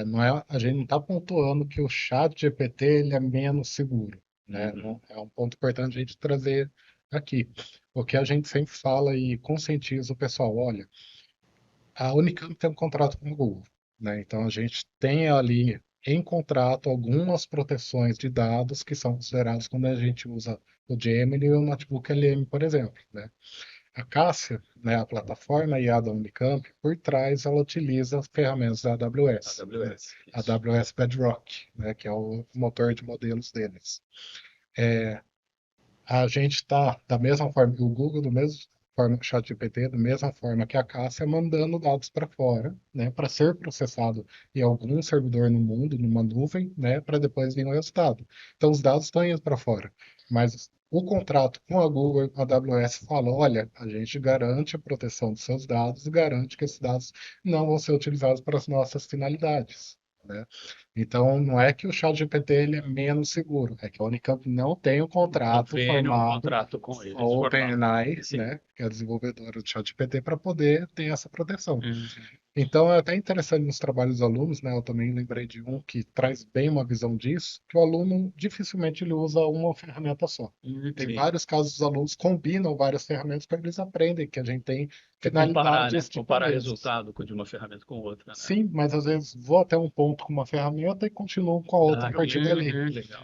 não é, a gente não está pontuando que o ChatGPT ele é menos seguro, né, Uhum. é um ponto importante a gente trazer aqui. O que a gente sempre fala e conscientiza o pessoal, olha, a Unicamp tem um contrato com o Google, né? Então a gente tem ali em contrato algumas proteções de dados que são consideradas quando a gente usa o Gemini e o Notebook LM, por exemplo, né? A Cássia, né, a plataforma IA da Unicamp, por trás ela utiliza as ferramentas da AWS, né? AWS. A Isso. AWS Bedrock, né, que é o motor de modelos deles. A gente está, da mesma forma que o Google, da mesma forma que o ChatGPT, da mesma forma que a Cássia, mandando dados para fora, né, para ser processado em algum servidor no mundo, numa nuvem, né, para depois vir o resultado. Então, os dados estão indo para fora. Mas o contrato com a Google e com a AWS fala: olha, a gente garante a proteção dos seus dados e garante que esses dados não vão ser utilizados para as nossas finalidades, né? Então, não é que o ChatGPT ele é menos seguro, é que a Unicamp não tem o contrato Convênio, um formado contrato com com eles, a OpenAI, Sim. né, que é a desenvolvedora do ChatGPT, para poder ter essa proteção. Uhum. Então, é até interessante nos trabalhos dos alunos, né? Eu também lembrei de um que traz bem uma visão disso, que o aluno dificilmente ele usa uma ferramenta só. Tem Sim. vários casos dos alunos combinam várias ferramentas para eles aprendem que a gente tem É comparar, né? finalidades Comparar diferentes. resultado de uma ferramenta com outra, né? Sim, mas às vezes vou até um ponto com uma ferramenta e continuo com a outra a partir dali. Legal.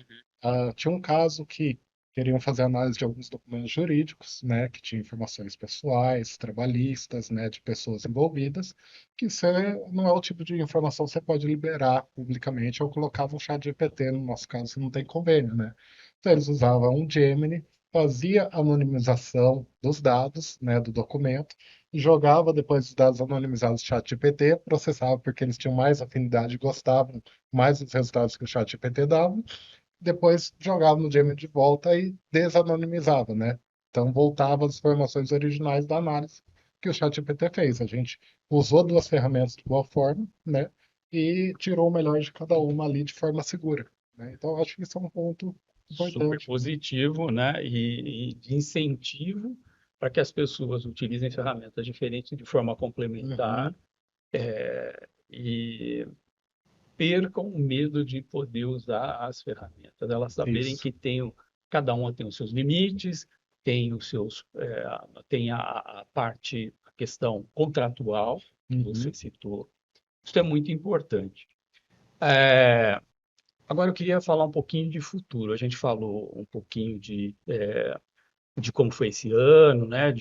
Tinha um caso que queriam fazer análise de alguns documentos jurídicos, né, que tinha informações pessoais, trabalhistas, né, de pessoas envolvidas, que você, não é o tipo de informação que você pode liberar publicamente ou colocar no chat GPT, no nosso caso, não tem convênio, né? Então eles usavam um Gemini, fazia anonimização dos dados, né, do documento, jogava depois os dados anonimizados no chat GPT, processava porque eles tinham mais afinidade e gostavam mais dos resultados que o chat GPT dava, depois jogava no Gemini de volta e desanonimizava, né? Então voltava as informações originais da análise que o ChatGPT fez. A gente usou duas ferramentas de boa forma, né? E tirou o melhor de cada uma ali de forma segura, né? Então eu acho que isso é um ponto Super importante. positivo, né? E de incentivo para que as pessoas utilizem ferramentas diferentes de forma complementar, Uhum, e percam o medo de poder usar as ferramentas. Elas saberem isso. que cada uma tem os seus limites, tem tem a parte, a questão contratual que você Uhum, citou. Isso é muito importante. É, Agora eu queria falar um pouquinho de futuro. A gente falou um pouquinho de como foi esse ano, né?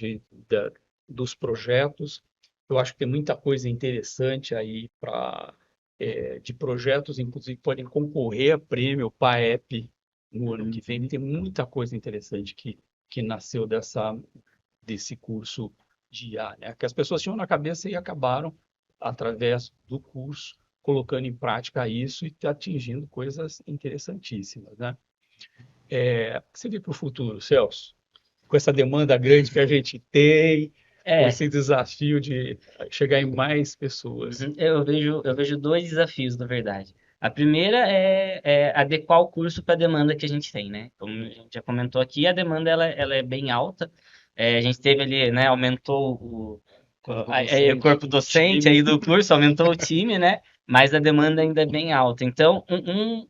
Dos projetos. Eu acho que tem muita coisa interessante aí de projetos, inclusive, que podem concorrer a prêmio PAEP no ano que vem. uhum. Tem muita coisa interessante que nasceu desse curso de IA, né? Que as pessoas tinham na cabeça e acabaram, através do curso, colocando em prática isso e atingindo coisas interessantíssimas, né? O que você vê para o futuro, Celso? Com essa demanda grande que a gente tem, com É, esse desafio de chegar em mais pessoas. eu vejo dois desafios, na verdade. A primeira é adequar o curso para a demanda que a gente tem, né? Como a gente já comentou aqui, a demanda ela é bem alta. A gente teve ali, né, aumentou Corpo o docente. corpo docente aí do curso, aumentou o time, né? Mas a demanda ainda é bem alta. Então,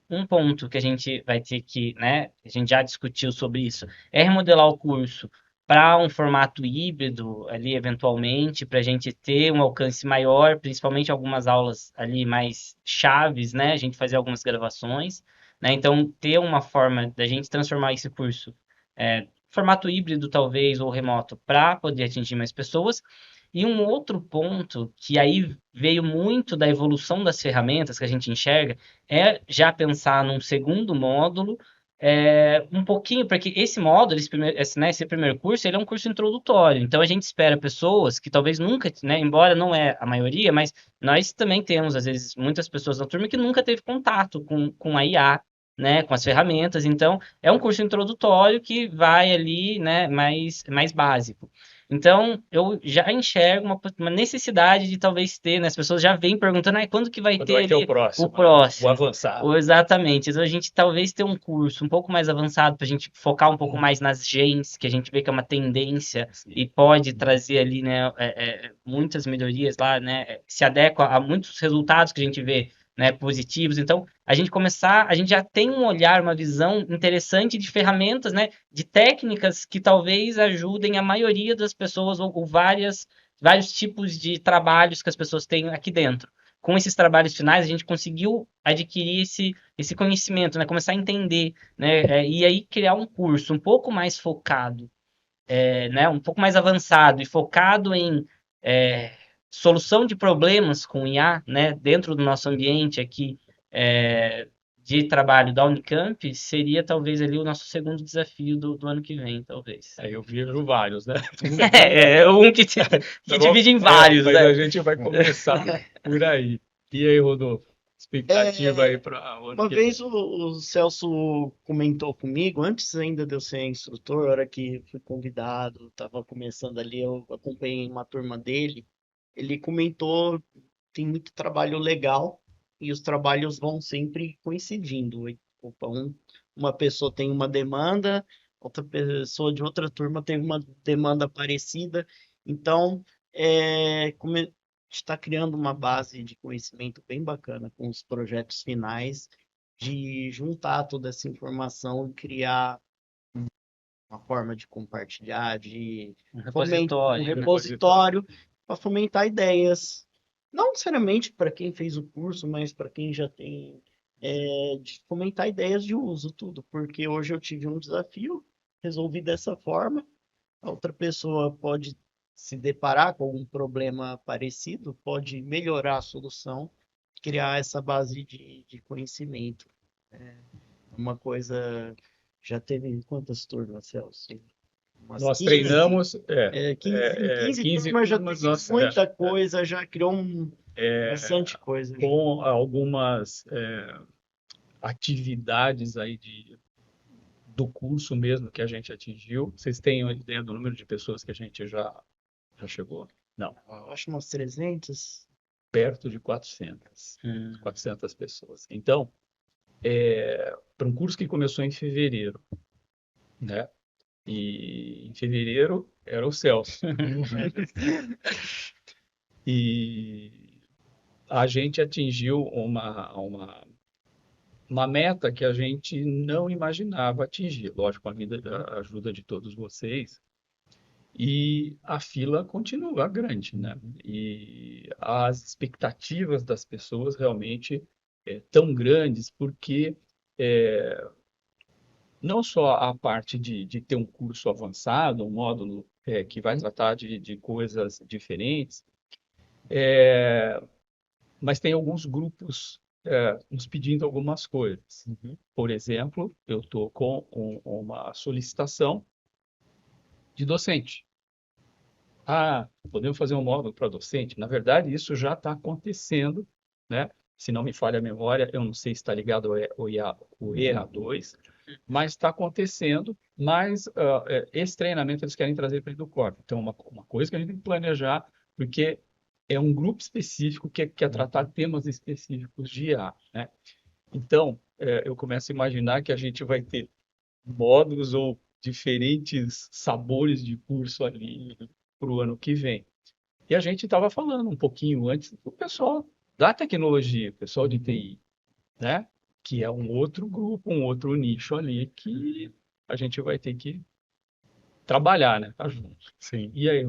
um ponto que a gente vai ter que, né, a gente já discutiu sobre isso, é remodelar o curso para um formato híbrido ali, eventualmente, para a gente ter um alcance maior, principalmente algumas aulas ali mais chaves, né? A gente fazer algumas gravações, né? Então, ter uma forma da gente transformar esse curso, formato híbrido, talvez, ou remoto, para poder atingir mais pessoas. E um outro ponto que aí veio muito da evolução das ferramentas que a gente enxerga é já pensar num segundo módulo, um pouquinho, porque esse módulo, esse primeiro curso, ele é um curso introdutório. Então a gente espera pessoas que talvez nunca, né, embora não é a maioria, mas nós também temos, às vezes, muitas pessoas na turma que nunca teve contato com a IA, né, com as ferramentas. Então é um curso introdutório que vai ali, né, mais básico. Então, eu já enxergo uma necessidade de talvez ter, né? As pessoas já vêm perguntando, quando que vai Quando ter vai ter o ali o próximo, né? O próximo? avançado. Ou exatamente. Então, a gente talvez ter um curso um pouco mais avançado para a gente focar um pouco mais nas gens, que a gente vê que é uma tendência Sim. e pode trazer ali, né, muitas melhorias lá, né? Se adequa a muitos resultados que a gente vê né, positivos. Então, a gente já tem um olhar, uma visão interessante de ferramentas, né, de técnicas que talvez ajudem a maioria das pessoas ou vários tipos de trabalhos que as pessoas têm aqui dentro. Com esses trabalhos finais, a gente conseguiu adquirir esse conhecimento, né, começar a entender, né, e aí criar um curso um pouco mais focado, né, um pouco mais avançado e focado em é, solução de problemas com IA, né, dentro do nosso ambiente aqui de trabalho da Unicamp, seria talvez ali o nosso segundo desafio do ano que vem, talvez. Eu vejo vários, né? Um que divide em vários, mas né? a gente vai começar por aí. E aí, Rodolfo? Expectativa aí para o ano Uma que vez vem? o Celso comentou comigo, antes ainda de eu ser instrutor, a hora que fui convidado, estava começando ali, eu acompanhei uma turma dele. Ele comentou, tem muito trabalho legal e os trabalhos vão sempre coincidindo. Opa, uma pessoa tem uma demanda, outra pessoa de outra turma tem uma demanda parecida. Então, está criando uma base de conhecimento bem bacana com os projetos finais, de juntar toda essa informação e criar uma forma de compartilhar, de Um um repositório, né? repositório para fomentar ideias. Não necessariamente para quem fez o curso, mas para quem já tem, de fomentar ideias de uso, tudo. Porque hoje eu tive um desafio, resolvi dessa forma, a outra pessoa pode se deparar com algum problema parecido, pode melhorar a solução, criar essa base de conhecimento. Uma coisa. Já teve quantas turmas, Celso? Umas Nós 15? treinamos 15 15 turmas já turmas, teve muita coisa, já criou é, bastante coisa. Já. com algumas atividades aí do curso mesmo que a gente atingiu. Vocês têm uma ideia do número de pessoas que a gente já chegou? Não, Eu acho umas 300. perto de 400, Hum. 400 pessoas. Então, para um curso que começou em fevereiro, né? E em fevereiro era o Celso. E a gente atingiu uma meta que a gente não imaginava atingir. Lógico, com a ajuda de todos vocês. E a fila continua grande, né? E as expectativas das pessoas realmente tão grandes, porque não só a parte de ter um curso avançado, um módulo que vai tratar de coisas diferentes, mas tem alguns grupos nos pedindo algumas coisas. Por exemplo, eu estou com uma solicitação de docente. Ah, podemos fazer um módulo para docente? Na verdade, isso já está acontecendo, né? Se não me falha a memória, eu não sei se está ligado ao EA2, mas está acontecendo, mas esse treinamento eles querem trazer para dentro do corpo. Então, uma coisa que a gente tem que planejar, porque é um grupo específico que quer tratar temas específicos de IA, né? Então, eu começo a imaginar que a gente vai ter módulos ou diferentes sabores de curso ali para o ano que vem. E a gente estava falando um pouquinho antes do pessoal da tecnologia, pessoal de TI, né? Que é um outro grupo, um outro nicho ali que a gente vai ter que trabalhar, né? Tá junto. Sim. E aí,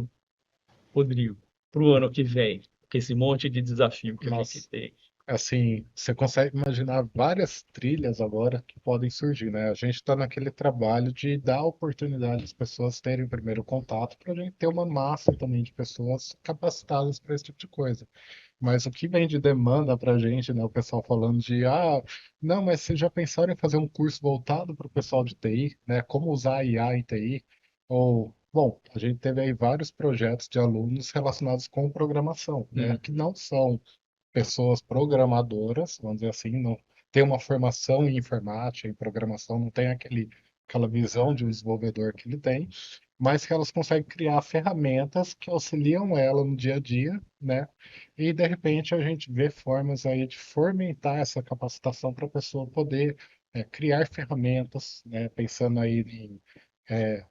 Rodrigo, para o ano que vem, com esse monte de desafio que a gente Nossa, tem. assim, você consegue imaginar várias trilhas agora que podem surgir, né? A gente está naquele trabalho de dar oportunidade às pessoas terem o primeiro contato para a gente ter uma massa também de pessoas capacitadas para esse tipo de coisa. Mas o que vem de demanda para a gente, né? O pessoal falando de, não, mas vocês já pensaram em fazer um curso voltado para o pessoal de TI, né? Como usar a IA em TI? Ou, bom, a gente teve aí vários projetos de alunos relacionados com programação, né? Que não são pessoas programadoras, vamos dizer assim, não tem uma formação em informática, em programação, não tem aquela visão de um desenvolvedor que ele tem, mas que elas conseguem criar ferramentas que auxiliam ela no dia a dia, né? E de repente a gente vê formas aí de fomentar essa capacitação para a pessoa poder criar ferramentas, né? Pensando aí em é,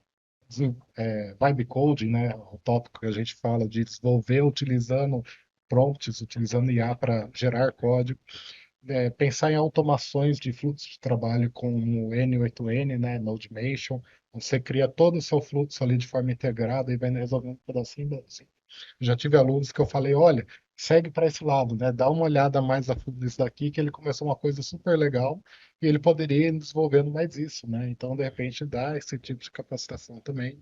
vibe coding, né? O tópico que a gente fala de desenvolver utilizando prompts, utilizando IA para gerar código. pensar em automações de fluxo de trabalho como o N8N, né, Nodemation. Você cria todo o seu fluxo ali de forma integrada e vai resolvendo pedacinho. Já tive alunos que eu falei, olha, segue para esse lado, né? Dá uma olhada mais a fundo nisso daqui, que ele começou uma coisa super legal e ele poderia ir desenvolvendo mais isso, né? Então, de repente, dá esse tipo de capacitação também.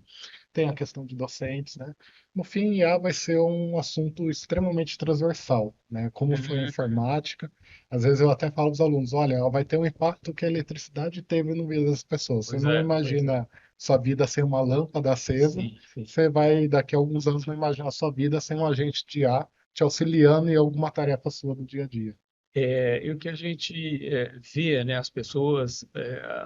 Tem a questão de docentes, né? No fim, IA vai ser um assunto extremamente transversal, né? Como foi a Uhum. informática, às vezes eu até falo aos alunos, olha, ela vai ter um impacto que a eletricidade teve no vida das pessoas. Você Pois não é, pois é. imagina sua vida sem uma lâmpada acesa, Sim, sim. você vai, daqui a alguns anos, não imaginar sua vida sem um agente de IA te auxiliando em alguma tarefa sua do dia a dia. E o que a gente vê, né, as pessoas,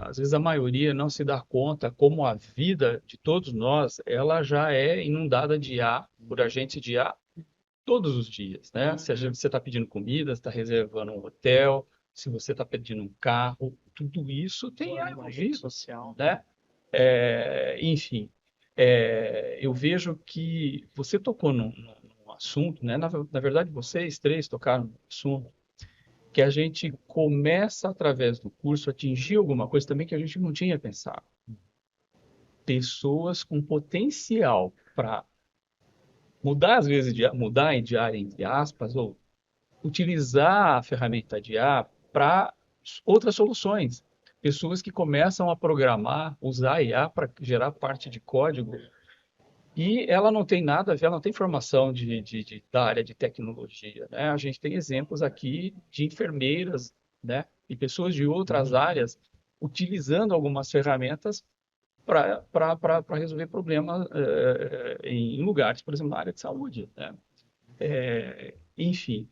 às vezes a maioria não se dá conta como a vida de todos nós, ela já é inundada de IA, por agentes de IA, todos os dias, né? Se você está pedindo comida, está reservando um hotel, se você está pedindo um carro, tudo isso tem IA Uma rede envolvido, social. né? Enfim, eu vejo que você tocou num assunto, né? Na verdade, vocês três tocaram no assunto que a gente começa através do curso a atingir alguma coisa também que a gente não tinha pensado. Pessoas com potencial para mudar, às vezes, mudar de área, entre aspas, ou utilizar a ferramenta de IA para outras soluções. Pessoas que começam a programar, usar a IA para gerar parte de código e ela não tem nada a ver, ela não tem formação da área de tecnologia, né? A gente tem exemplos aqui de enfermeiras, né? E pessoas de outras áreas utilizando algumas ferramentas para resolver problemas em lugares, por exemplo, na área de saúde, né? Enfim,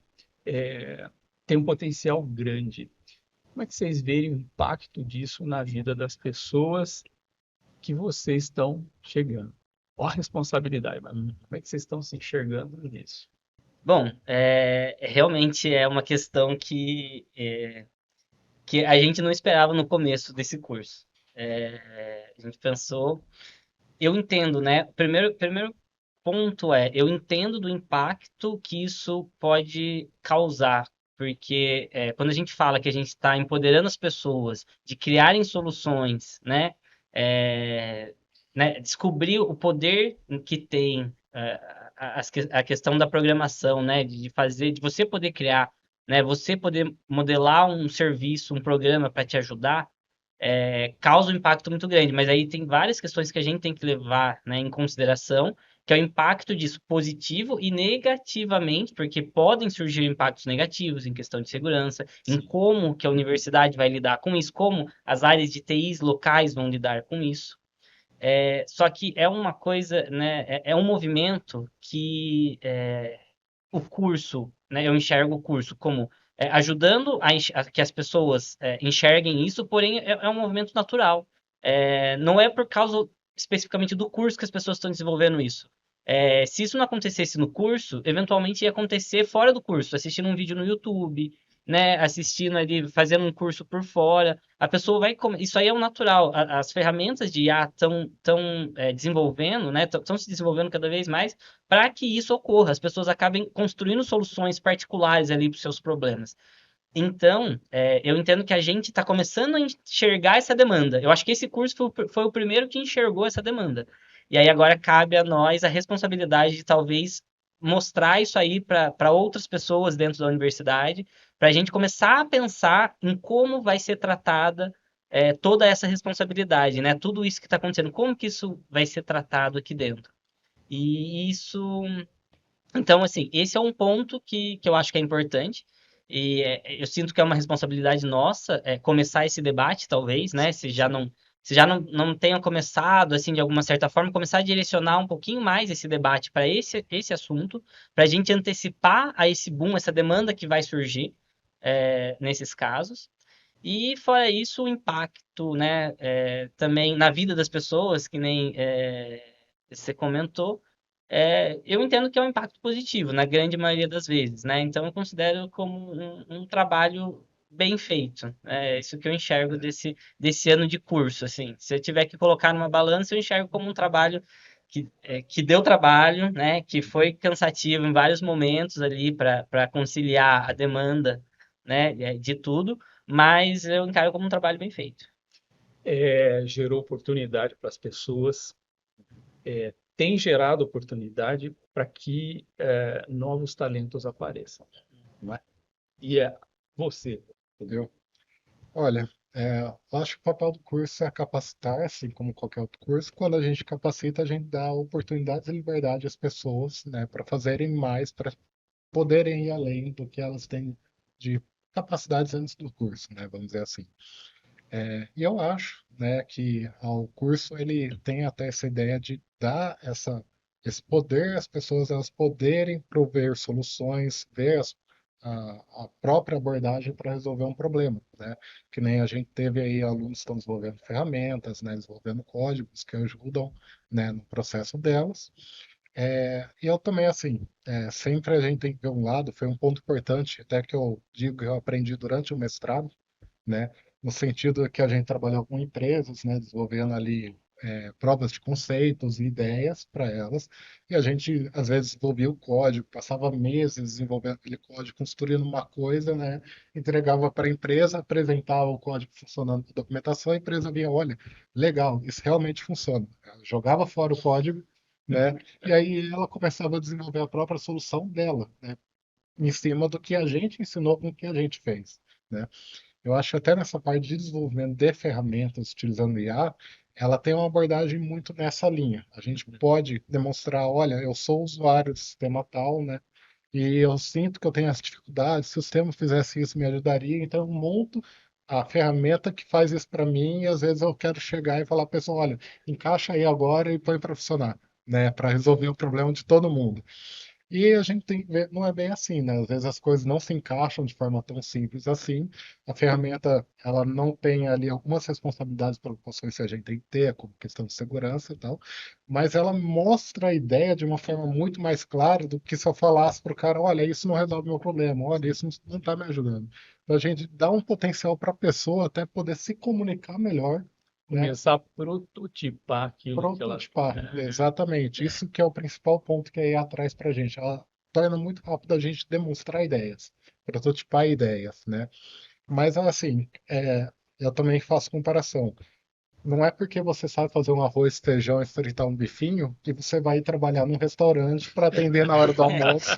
tem um potencial grande. Como é que vocês veem o impacto disso na vida das pessoas que vocês estão chegando? Ó a responsabilidade, mas como é que vocês estão se enxergando nisso? Bom, realmente é uma questão que a gente não esperava no começo desse curso. A gente pensou, eu entendo, né? Primeiro ponto eu entendo do impacto que isso pode causar, porque quando a gente fala que a gente está empoderando as pessoas de criarem soluções, é, descobrir o poder que tem a questão da programação, né, de fazer, de você poder criar, né, você poder modelar um serviço, um programa para te ajudar, causa um impacto muito grande, mas aí tem várias questões que a gente tem que levar, né, em consideração, que é o impacto disso positivo e negativamente, porque podem surgir impactos negativos em questão de segurança, em Sim. como que a universidade vai lidar com isso, como as áreas de TIs locais vão lidar com isso. Só que é uma coisa, né, é um movimento que o curso, né, eu enxergo o curso como ajudando a que as pessoas enxerguem isso, porém é um movimento natural. Não é por causa especificamente do curso que as pessoas estão desenvolvendo isso. Se isso não acontecesse no curso, eventualmente ia acontecer fora do curso, assistindo um vídeo no YouTube, né, assistindo ali, fazendo um curso por fora. A pessoa vai. Isso aí é o natural. As ferramentas de IA estão desenvolvendo, né, estão se desenvolvendo cada vez mais para que isso ocorra, as pessoas acabem construindo soluções particulares ali para os seus problemas. Então, eu entendo que a gente está começando a enxergar essa demanda. Eu acho que esse curso foi o primeiro que enxergou essa demanda. E aí agora cabe a nós a responsabilidade de talvez mostrar isso aí para outras pessoas dentro da universidade, para a gente começar a pensar em como vai ser tratada toda essa responsabilidade, né? Tudo isso que está acontecendo, como que isso vai ser tratado aqui dentro. E isso. Então, assim, esse é um ponto que eu acho que é importante. E eu sinto que é uma responsabilidade nossa começar esse debate, talvez, né? Se já não tenha começado, assim, de alguma certa forma, começar a direcionar um pouquinho mais esse debate para esse assunto, para a gente antecipar a esse boom, essa demanda que vai surgir nesses casos. E fora isso, o impacto, né, também na vida das pessoas, que nem você comentou, eu entendo que é um impacto positivo, na grande maioria das vezes, né? Então eu considero como um trabalho bem feito. É isso que eu enxergo desse ano de curso, assim. Se eu tiver que colocar numa balança, eu enxergo como um trabalho que deu trabalho, né? Que foi cansativo em vários momentos ali para conciliar a demanda né, de tudo, mas eu encaro como um trabalho bem feito. Gerou oportunidade para as pessoas, tem gerado oportunidade para que novos talentos apareçam, não é? E é você, Entendeu? Olha, eu acho que o papel do curso é capacitar, assim como qualquer outro curso. Quando a gente capacita, a gente dá oportunidades e liberdade às pessoas, né, para fazerem mais, para poderem ir além do que elas têm de capacidades antes do curso, né, vamos dizer assim. E eu acho, né, que o curso ele tem até essa ideia de dar esse poder às pessoas elas poderem prover soluções, ver a própria abordagem para resolver um problema, né? Que nem a gente teve aí alunos que estão desenvolvendo ferramentas, né, desenvolvendo códigos que ajudam, né, no processo delas. E eu também, assim, sempre a gente tem que ver um lado, foi um ponto importante, até que eu digo que eu aprendi durante o mestrado, né? No sentido que a gente trabalhou com empresas, né? Desenvolvendo ali provas de conceitos e ideias para elas, e a gente às vezes desenvolvia o código, passava meses desenvolvendo aquele código, construindo uma coisa, né? Entregava para a empresa, apresentava o código funcionando na documentação, a empresa via, olha, legal, isso realmente funciona. Ela jogava fora o código, né? E aí ela começava a desenvolver a própria solução dela, né? Em cima do que a gente ensinou com o que a gente fez, né? Eu acho até nessa parte de desenvolvimento de ferramentas utilizando IA, ela tem uma abordagem muito nessa linha. A gente pode demonstrar, olha, eu sou usuário do sistema tal, né? E eu sinto que eu tenho essa dificuldade. Se o sistema fizesse isso, me ajudaria. Então, eu monto a ferramenta que faz isso para mim. E às vezes eu quero chegar e falar, pessoal, olha, encaixa aí agora e põe para funcionar, né? Para resolver o problema de todo mundo. E a gente tem que ver, não é bem assim, né? Às vezes as coisas não se encaixam de forma tão simples assim. A ferramenta, ela não tem ali algumas responsabilidades, preocupações que a gente tem que ter, como questão de segurança e tal, mas ela mostra a ideia de uma forma muito mais clara do que se eu falasse para o cara, olha, isso não resolve meu problema, olha, isso não está me ajudando. Então a gente dá um potencial para a pessoa até poder se comunicar melhor, né? começar a prototipar aquilo que ela... Prototipar, exatamente. Isso que é o principal ponto que a IA traz para a gente. Ela torna muito rápido a gente demonstrar ideias, prototipar ideias, né? Mas assim, eu também faço comparação. Não é porque você sabe fazer um arroz, feijão e fritar um bifinho que você vai trabalhar num restaurante para atender na hora do almoço,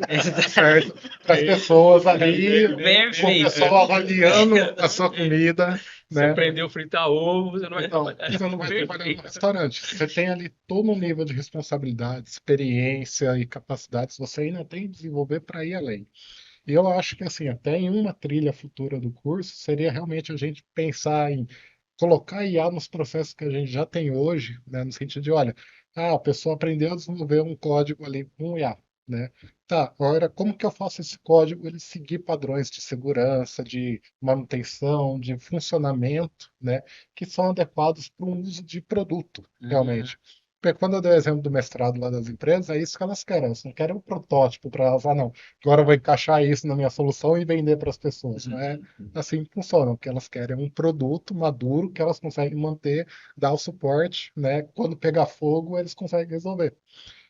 certo? Para as pessoas ali, com o Perfeito. pessoal avaliando a sua comida, Você né? aprendeu a fritar ovo, você não vai Então, trabalhar. você não vai trabalhar no Perfeito. restaurante. Você tem ali todo um nível de responsabilidade, experiência e capacidades. Você ainda tem que desenvolver para ir além. E eu acho que, assim, até em uma trilha futura do curso, seria realmente a gente pensar em colocar IA nos processos que a gente já tem hoje, né, no sentido de, olha, a pessoa aprendeu a desenvolver um código ali com IA, né? Tá, agora como que eu faço esse código ele seguir padrões de segurança, de manutenção, de funcionamento, né, que são adequados para um uso de produto, realmente. Porque quando eu dei o exemplo do mestrado lá das empresas, é isso que elas querem. Elas não querem um protótipo para elas, não, agora eu vou encaixar isso na minha solução e vender para as pessoas. Não é assim que funciona. O que elas querem é um produto maduro que elas conseguem manter, dar o suporte, né? Quando pegar fogo, eles conseguem resolver.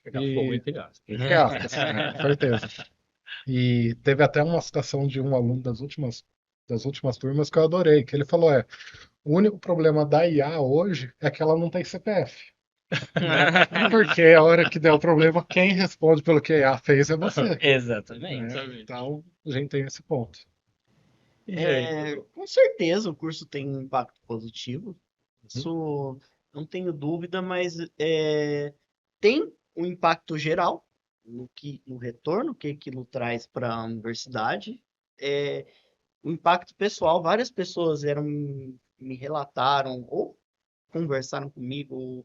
Pegar fogo E entre aspas. entre aspas, né? Com certeza. E teve até uma citação de um aluno das últimas turmas que eu adorei, que ele falou, o único problema da IA hoje é que ela não tem CPF. Né? Porque a hora que der o problema, quem responde pelo que a IA fez é você. Exatamente. Né? Então, a gente tem esse ponto. E aí, Com certeza o curso tem um impacto positivo. Isso não tenho dúvida, mas tem um impacto geral no retorno que aquilo traz para a universidade. É, o impacto pessoal, várias pessoas me relataram ou conversaram comigo.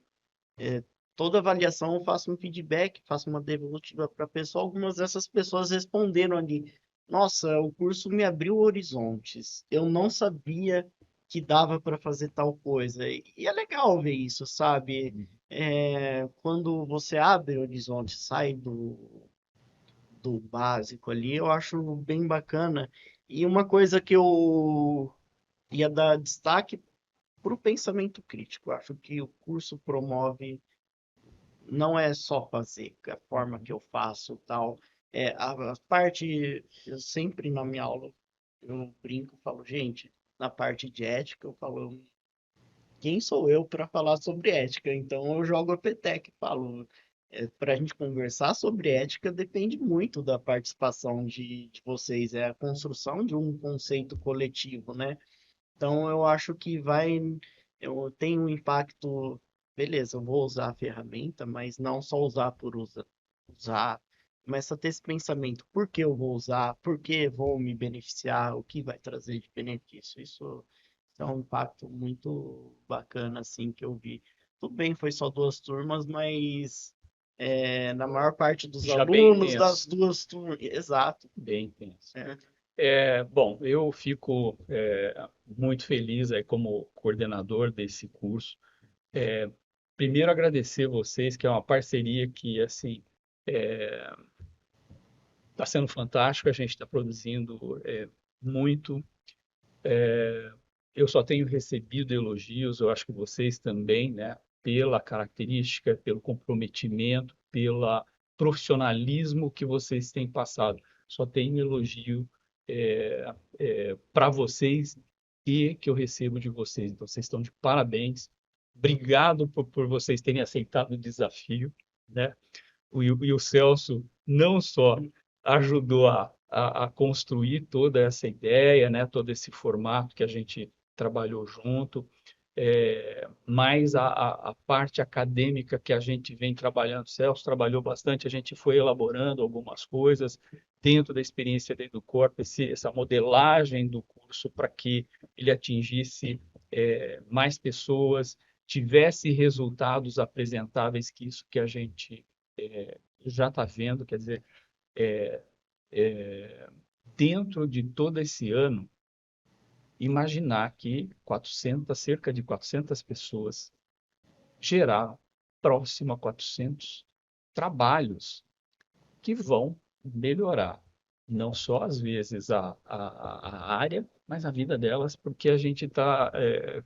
Toda avaliação eu faço um feedback, faço uma devolutiva para a pessoa. Algumas dessas pessoas responderam ali: Nossa, o curso me abriu horizontes. Eu não sabia que dava para fazer tal coisa. E é legal ver isso, sabe? Quando você abre horizontes, sai do básico ali, eu acho bem bacana. E uma coisa que eu ia dar destaque para o pensamento crítico. Eu acho que o curso promove não é só fazer, a forma que eu faço tal. A parte, eu sempre na minha aula Eu brinco, falo, gente, na parte de ética, eu falo, quem sou eu para falar sobre ética? Então eu jogo a peteca e falo, para a gente conversar sobre ética depende muito da participação de vocês, é a construção de um conceito coletivo, né? Então eu acho que eu tenho um impacto, beleza, eu vou usar a ferramenta, mas não só usar por usar, começa a ter esse pensamento, por que eu vou usar, por que vou me beneficiar, o que vai trazer de benefício. Isso é um impacto muito bacana, assim, que eu vi. Tudo bem, foi só 2 turmas, mas na maior parte dos Já bem alunos das intenso, 2 turmas, exato. bem intenso. É. Bom, eu fico muito feliz aí como coordenador desse curso. Primeiro agradecer vocês, que é uma parceria que assim está sendo fantástico. A gente está produzindo muito. Eu só tenho recebido elogios, eu acho que vocês também, né? Pela característica, pelo comprometimento, pelo profissionalismo que vocês têm passado. Só tenho elogio para vocês e que eu recebo de vocês. Então, vocês estão de parabéns. Obrigado por vocês terem aceitado o desafio, né? E o Celso não só ajudou a construir toda essa ideia, né? Todo esse formato que a gente trabalhou junto, mas a parte acadêmica que a gente vem trabalhando, o Celso trabalhou bastante, a gente foi elaborando algumas coisas dentro da experiência dentro do corpo, essa modelagem do curso para que ele atingisse mais pessoas, tivesse resultados apresentáveis, que isso que a gente já está vendo, quer dizer, dentro de todo esse ano, imaginar que cerca de 400 pessoas geraram próximo a 400 trabalhos que vão melhorar não só às vezes a área, mas a vida delas, porque a gente está,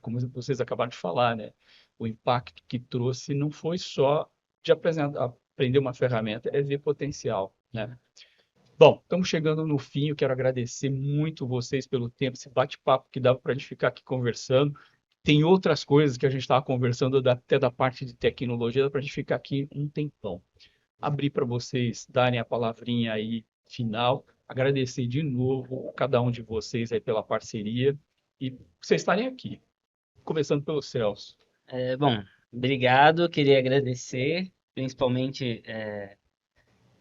como vocês acabaram de falar, né? O impacto que trouxe não foi só de aprender uma ferramenta, é ver potencial, né? Bom, estamos chegando no fim. Eu quero agradecer muito vocês pelo tempo, esse bate-papo que dava para a gente ficar aqui conversando. Tem outras coisas que a gente estava conversando, até da parte de tecnologia, dá para a gente ficar aqui um tempão. Abrir para vocês darem a palavrinha aí final, agradecer de novo cada um de vocês aí pela parceria e por vocês estarem aqui, começando pelo Celso. Bom, obrigado, queria agradecer, principalmente.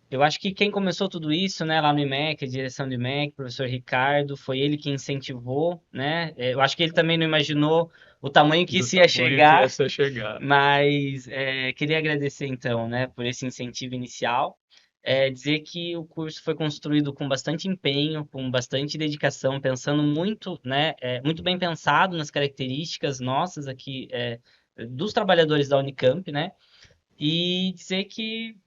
Eu acho que quem começou tudo isso, né, lá no IMEC, a direção do IMEC, o professor Ricardo, foi ele que incentivou, né? Eu acho que ele também não imaginou o tamanho que Do isso ia tamanho que chegar, essa chegada. mas queria agradecer então, né, por esse incentivo inicial. Dizer que o curso foi construído com bastante empenho, com bastante dedicação, pensando muito, né, muito bem pensado nas características nossas aqui, dos trabalhadores da Unicamp, né? E dizer que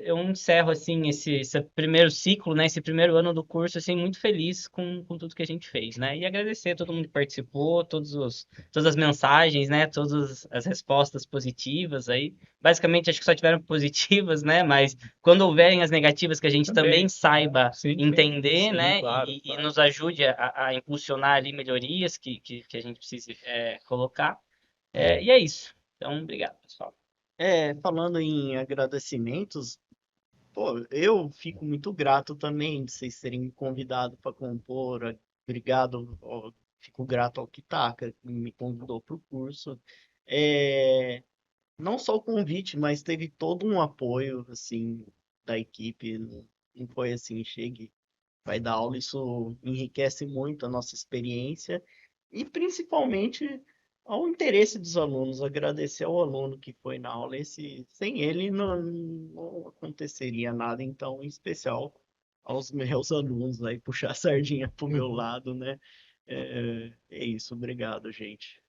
eu encerro assim esse primeiro ciclo, né, esse primeiro ano do curso assim muito feliz com tudo que a gente fez, né? E agradecer a todo mundo que participou, todas as mensagens, né, todas as respostas positivas aí. Basicamente acho que só tiveram positivas, né? Mas quando houverem as negativas que a gente também saiba Sim, entender, sim, né? claro, E claro. nos ajude a impulsionar ali melhorias que a gente precise colocar. E é isso. Então, obrigado, pessoal. Falando em agradecimentos, pô, eu fico muito grato também de vocês terem me convidado para compor. Obrigado, fico grato ao Kitaka, que me convidou para o curso. É, não só o convite, mas teve todo um apoio, assim, da equipe. Não foi assim, chegue, vai dar aula. Isso enriquece muito a nossa experiência e principalmente ao interesse dos alunos. Agradecer ao aluno que foi na aula. Sem ele não aconteceria nada. Então, em especial aos meus alunos aí, puxar a sardinha pro meu Uhum. lado, né? É isso, obrigado, gente.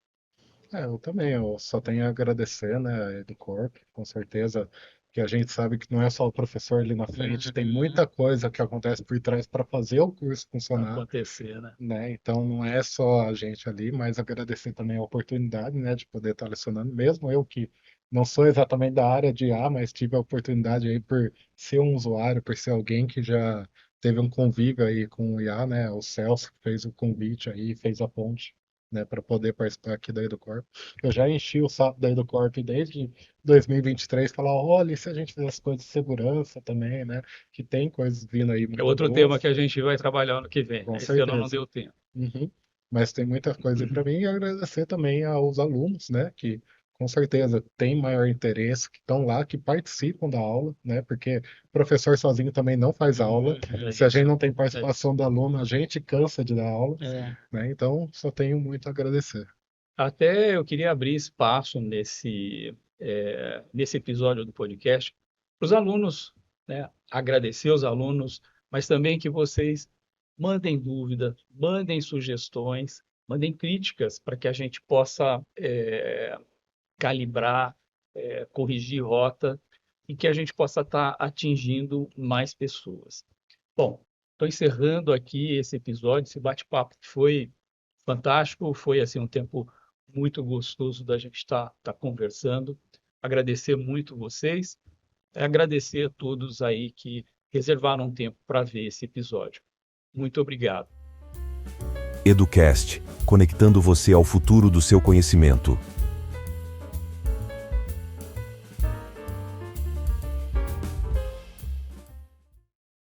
Eu também, eu só tenho a agradecer, né, a EduCorp, com certeza, que a gente sabe que não é só o professor ali na frente, tem Uhum. muita coisa que acontece por trás para fazer o curso funcionar, Acontecer, né? né? Então não é só a gente ali, mas agradecer também a oportunidade, né, de poder estar lecionando, mesmo eu que não sou exatamente da área de IA, mas tive a oportunidade aí por ser um usuário, por ser alguém que já teve um convívio aí com o IA, né? O Celso que fez o convite aí, fez a ponte, né, para poder participar aqui da EduCorp. Eu já enchi o saco da EduCorp desde 2023, falar, olha, e se a gente fizer as coisas de segurança também, né? Que tem coisas vindo aí É muito outro boas. tema que a gente vai trabalhar ano que vem, Com né? Esse ano não certeza. deu tempo. Uhum. Mas tem muita coisa para mim e agradecer também aos alunos, né, que com certeza têm maior interesse, que estão lá, que participam da aula, né, porque o professor sozinho também não faz aula. Se a gente não tem participação do aluno, a gente cansa de dar aula, É. né, então só tenho muito a agradecer. Até eu queria abrir espaço nesse episódio do podcast para os alunos, né? Agradecer os alunos, mas também que vocês mandem dúvidas, mandem sugestões, mandem críticas para que a gente possa calibrar, corrigir rota e que a gente possa estar atingindo mais pessoas. Bom, estou encerrando aqui esse episódio, esse bate-papo que foi fantástico, foi assim um tempo muito gostoso da gente estar conversando. Agradecer muito vocês, agradecer a todos aí que reservaram um tempo para ver esse episódio. Muito obrigado. EduCast, conectando você ao futuro do seu conhecimento.